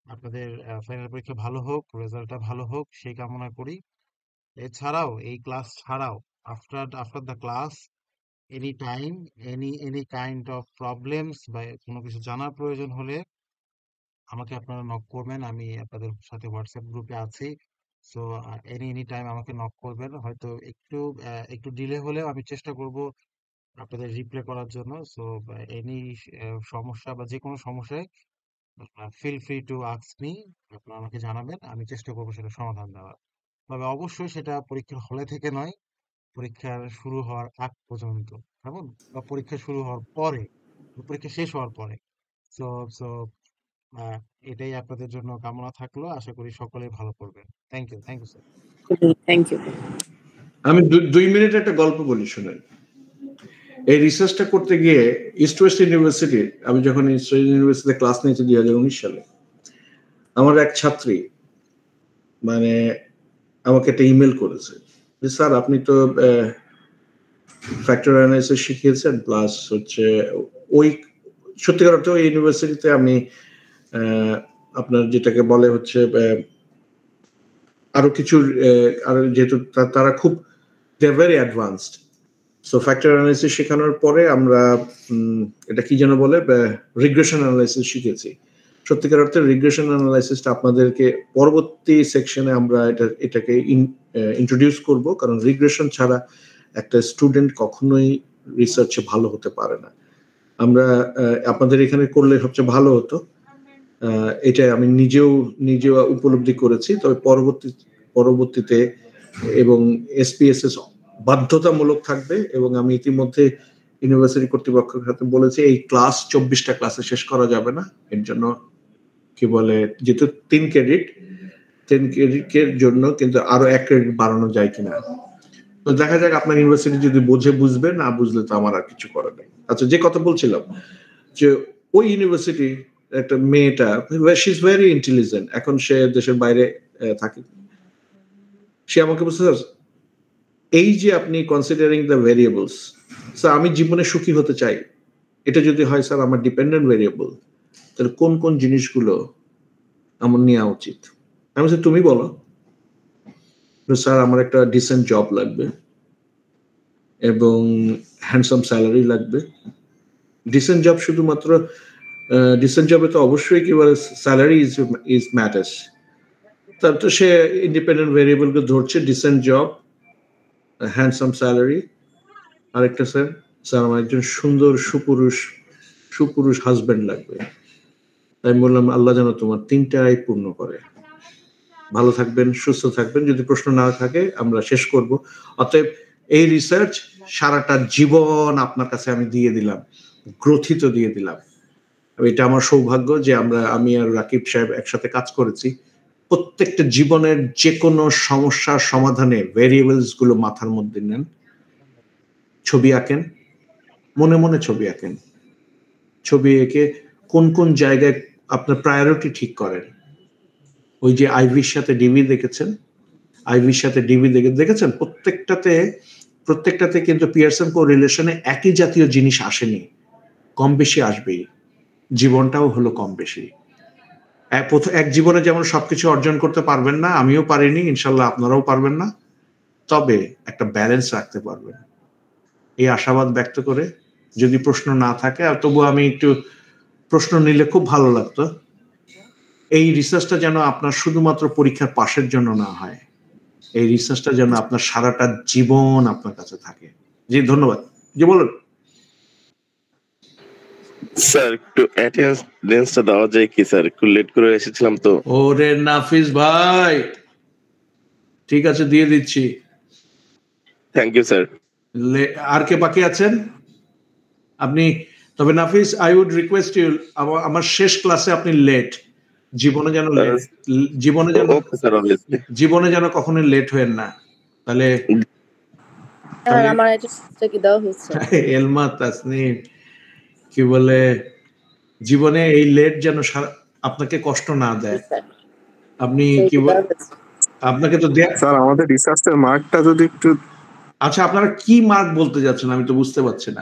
আপনাদের ফাইনাল পরীক্ষা ভালো হোক, রেজাল্টটা ভালো হোক সেই কামনা করি। এছাড়াও এই ক্লাস ছাড়াও after the class any time any kind of problems বা কোনো কিছু জানার প্রয়োজন হলে আমাকে আপনারা নক করবেন। আমি আপনাদের সাথে হোয়াটসঅ্যাপ গ্রুপে আছি। সো এনি টাইম আমাকে নক করবেন। হয়তো একটু ডিলে হলেও আমি চেষ্টা করব আপনাদের রিপ্লাই করার জন্য। সো এনি সমস্যা বা যে কোনো সমস্যায় feel free to ask me, আপনারা আমাকে জানাবেন, আমি চেষ্টা করবো সেটা সমাধান দেওয়ার। তবে অবশ্যই সেটা পরীক্ষার হলে থেকে নয়, পরীক্ষার শুরু হওয়ার আগ পর্যন্ত, কেমন, বা পরীক্ষা শুরু হওয়ার পরে, পরীক্ষা শেষ হওয়ার পরে। সো সো এটাই আপনাদের জন্য কামনা থাকলো। আশা করি সকলেই ভালো করবেন। Thank you sir. Thank you. আমি 2 মিনিট একটা গল্প বলি, শুনেন। এই রিসার্চটা করতে গিয়ে ইস্ট ওয়েস্ট ইউনিভার্সিটি, আমি যখন ইস্ট ওয়েস্ট ইউনিভার্সিটিতে ক্লাস নিয়েছি 2019 সালে, আমার এক ছাত্রী মানে আমাকে একটা ইমেল করেছে যে স্যার আপনি তো ফ্যাক্টর অ্যানালাইসিস শিখিয়েছেন, প্লাস হচ্ছে ওই সত্যিকার অর্থে ওই ইউনিভার্সিটিতে আমি আপনার যেটাকে বলে হচ্ছে আরো কিছু, আর যেহেতু তারা খুব they are very advanced, so factor analysis শেখানোর পরে আমরা এটা কি যেন বলে রিগ্রেশন অ্যানালাইসিস শিখেছি। সত্যিকার অর্থে রিগ্রেশন অ্যানালাইসিসটা আপনাদেরকে পরবর্তী সেকশনে আমরা এটাকে ইন্ট্রোডিউস করব, কারণ রিগ্রেশন ছাড়া একটা স্টুডেন্ট কখনোই রিসার্চে ভালো হতে পারে না। আমরা আপনাদের এখানে করলে সবচেয়ে ভালো হতো, এটা আমি নিজেও উপলব্ধি করেছি। তবে পরবর্তীতে এবং এসপিএসএস বাধ্যতামূলক থাকবে, এবং আমি ইতিমধ্যে ইউনিভার্সিটি কর্তৃপক্ষের সাথে বলেছে এই ক্লাস 24টা ক্লাসে শেষ করা যাবে না, এর জন্য কি বলে যেহেতু 3 ক্রেডিটের জন্য কিন্তু আরো 1 ক্রেডিট বাড়ানো যায় কিনা। তো দেখা যাক আপনার ইউনিভার্সিটি যদি বুঝবে, না বুঝলে তো আমার আর কিছু করার নেই। আচ্ছা, যে কথা বলছিলাম যে ওই ইউনিভার্সিটি একটা মেয়েটা, শি ইজ ভেরি ইন্টেলিজেন্ট, এখন সে দেশের বাইরে থাকে। সে আমাকে বলছে, স্যার এই যে আপনি কনসিডারিং দ্য ভেরিয়েবলস, স্যার আমি জীবনে সুখী হতে চাই, এটা যদি হয় স্যার আমার ডিপেন্ডেন্ট ভেরিয়েবল, তাহলে কোন কোন জিনিসগুলো আমার নেওয়া উচিত? আমি বলছি তুমি বলো। স্যার আমার একটা ডিসেন্ট জব লাগবে এবং হ্যান্ডসাম স্যালারি লাগবে। ডিসেন্ট জব শুধুমাত্র ডিসেন্ট জবে তো অবশ্যই কি বলে স্যালারি ইজ ম্যাটার্স। তার তো সে ইন্ডিপেন্ডেন্ট ভেরিয়েবলকে ধরছে, ডিসেন্ট জব, হ্যান্ডসাম স্যালারি, আরেকটা স্যার আমার একজন সুন্দর সুপুরুষ হাজবেন্ড লাগবে। তাই বললাম আল্লাহ যেন তোমার 3টাই পূর্ণ করে। ভালো থাকবেন, সুস্থ থাকবেন। যদি প্রশ্ন না থাকে আমরা শেষ করব। অতএব এই রিসার্চ সারাটা জীবন আপনার কাছে আমি দিয়ে দিলাম, গ্রথিত দিয়ে দিলাম। এটা আমার সৌভাগ্য যে আমি আর রাকিব সাহেব একসাথে কাজ করেছি। প্রত্যেকটা জীবনের যে কোনো সমস্যার সমাধানে ভেরিয়েবলস গুলো মাথার মধ্যে নেন, ছবি আঁকেন, মনে মনে ছবি আঁকেন, ছবি এঁকে কোন কোন জায়গায় আপনার প্রায়োরিটি ঠিক করেন। ওই যে আইভির সাথে ডিবি দেখেছেন, দেখেছেন প্রত্যেকটাতে কিন্তু পিয়ারসন কোরিলেশনে একই জাতীয় জিনিস আসেনি, কম বেশি আসবেই। জীবনটাও হলো কম বেশি। এক জীবনে যেমন সবকিছু অর্জন করতে পারবেন না, আমিও পারিনি, ইনশাল্লাহ আপনারাও পারবেন না, তবে একটা ব্যালেন্স রাখতে পারবেন। এই আশাবাদ ব্যক্ত করে, যদি প্রশ্ন না থাকে, আর তবু আমি একটু প্রশ্ন নিলে খুব ভালো লাগতো। এই রিসার্চটা যেন আপনার শুধুমাত্র পরীক্ষার পাশের জন্য না হয়, এই রিসার্চটা যেন আপনার সারাটা জীবন আপনার কাছে থাকে। জি ধন্যবাদ। জি বলুন স্যার, একটু অ্যাটেন্ডেন্সটা দেওয়া যায় কি স্যার? একটু লেট করে এসেছিলাম তো। ওরে নাফিস ভাই, ঠিক আছে দিয়ে দিচ্ছি। Thank you sir. আর কে বাকি আছেন আপনি? তবে Nafis, I would request you, আমার শেষ ক্লাসে আপনি লেট, জীবনে যেন কখনো লেট হয়েন না। তাহলে আমার এটা কি দাও হচ্ছে এলমা তাসনিম কি বলে, জীবনে এই লেট যেন আপনাকে কষ্ট না দেয়। আপনি কি আপনাকে তো স্যার আমাদের রিসার্চের মার্কটা যদি একটু, আচ্ছা আপনারা কি মার্ক বলতে যাচ্ছেন আমি তো বুঝতে পারছি না।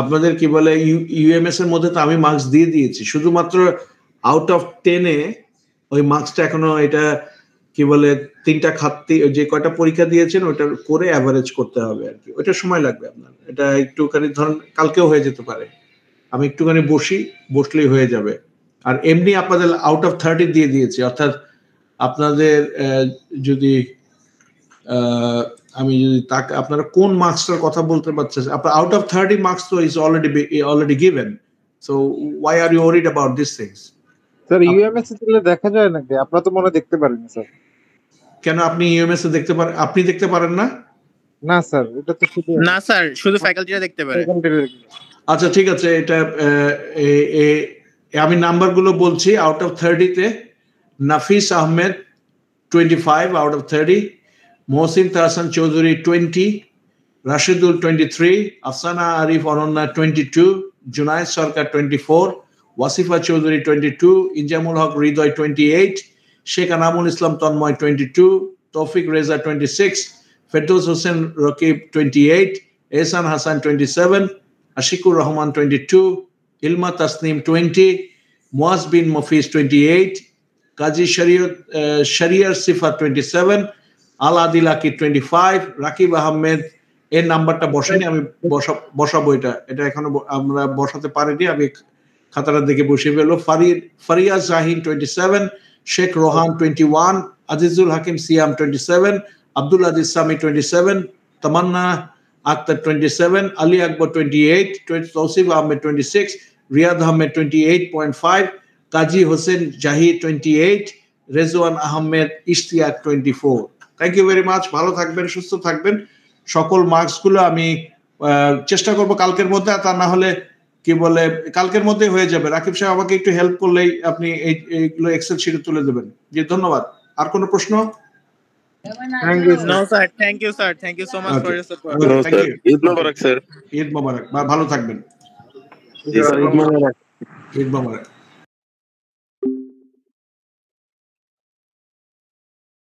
আপনাদের কি বলে ইউএমএস এর মধ্যে তো আমি মার্কস দিয়ে দিয়েছি, শুধুমাত্র আউট অফ 10-এ ওই মার্কসটা এখনো, এটা কি বলে 3টা খাতে যে কয়টা পরীক্ষা দিয়েছেন ওটা করে অ্যাভারেজ করতে হবে আর কি। ওইটা সময় লাগবে আপনার, এটা একটুখানি ধরেন কালকেও হয়ে যেতে পারে, আমি একটুখানি বসলেই হয়ে যাবে। আর এমনি আপনাদের আউট অফ 30 দিয়ে দিয়েছি, অর্থাৎ আপনাদের যদি আমি যদি তাকে, আপনারা কোন মার্কসটার কথা বলতে পারছেন? আপনার আউট অফ 30 মার্কস তো is already given, so why are you worried about this things? Sir UMS এ দিলে দেখা যায় নাকি? আপনারা তো মনে দেখতে পারেন না স্যার। কেন আপনি ইউএমএস এ দেখতে পারেন? আপনি দেখতে পারেন না? না স্যার, এটা তো শুধু, না স্যার, শুধু ফ্যাকাল্টিরা দেখতে পারে। আচ্ছা ঠিক আছে, এটা আমি নাম্বারগুলো বলছি। আউট অফ 30-তে নাফিস আহমেদ 25 আউট অফ 30, মোহসিন তাহসান চৌধুরী 20, রাশিদুল 23, আফসানা আরিফ অনন্যা 22, জুনায়েদ সরকার 24, ওয়াসিফা চৌধুরী 22, ইনজামুল হক হৃদয় 28, শেখ আনামুল ইসলাম তন্ময় 22, তৌফিক রেজা 26, ফেরদৌস হোসেন রকিব 28, এহসান হাসান 27, আশিকুর রহমান 22, ইলমা তাসনিম 20, মুয়াজ বিন মফিজ 28, কাজী শরিয়ার সিফা 27, আল আদিল আকিব 25, রাকিব আহমেদ এর নাম্বারটা বসাইনি, আমি বসাবো এটা এখনো আমরা বসাতে পারিনি, আমি খাতাটা দেখে বসিয়ে ফেলবো। Fariaz Jahin 27, Sheikh Rohan 21, Azizul Hakim Siam 27, Abdul Aziz Sami 27, Tamanna Akter 27, Ali Akbar 28, Tousif Ahmed 26, Riad Ahmed 28.5, Kazi Hossain Jahir 28, Rezwan Ahmed Ishtiaque 24। Thank you very much. ভালো থাকবেন, সুস্থ থাকবেন। সকল মার্কস গুলো আমি চেষ্টা করব কালকের মধ্যে, তা না হলে কি বলে কালকের মধ্যে হয়ে যাবে। রাকিব সাহেব আমাকে একটু হেল্প করলেই আপনি এইগুলো এক্সেল শিটে তুলে দেবেন। জি ধন্যবাদ। আর কোনো প্রশ্ন? No sir, thank you sir, thank you so much for your support. Thank you. Eid Mubarak sir. Eid Mubarak, ভালো থাকবেন। জি স্যার, ঈদ মোবারক। ঈদ মোবারক।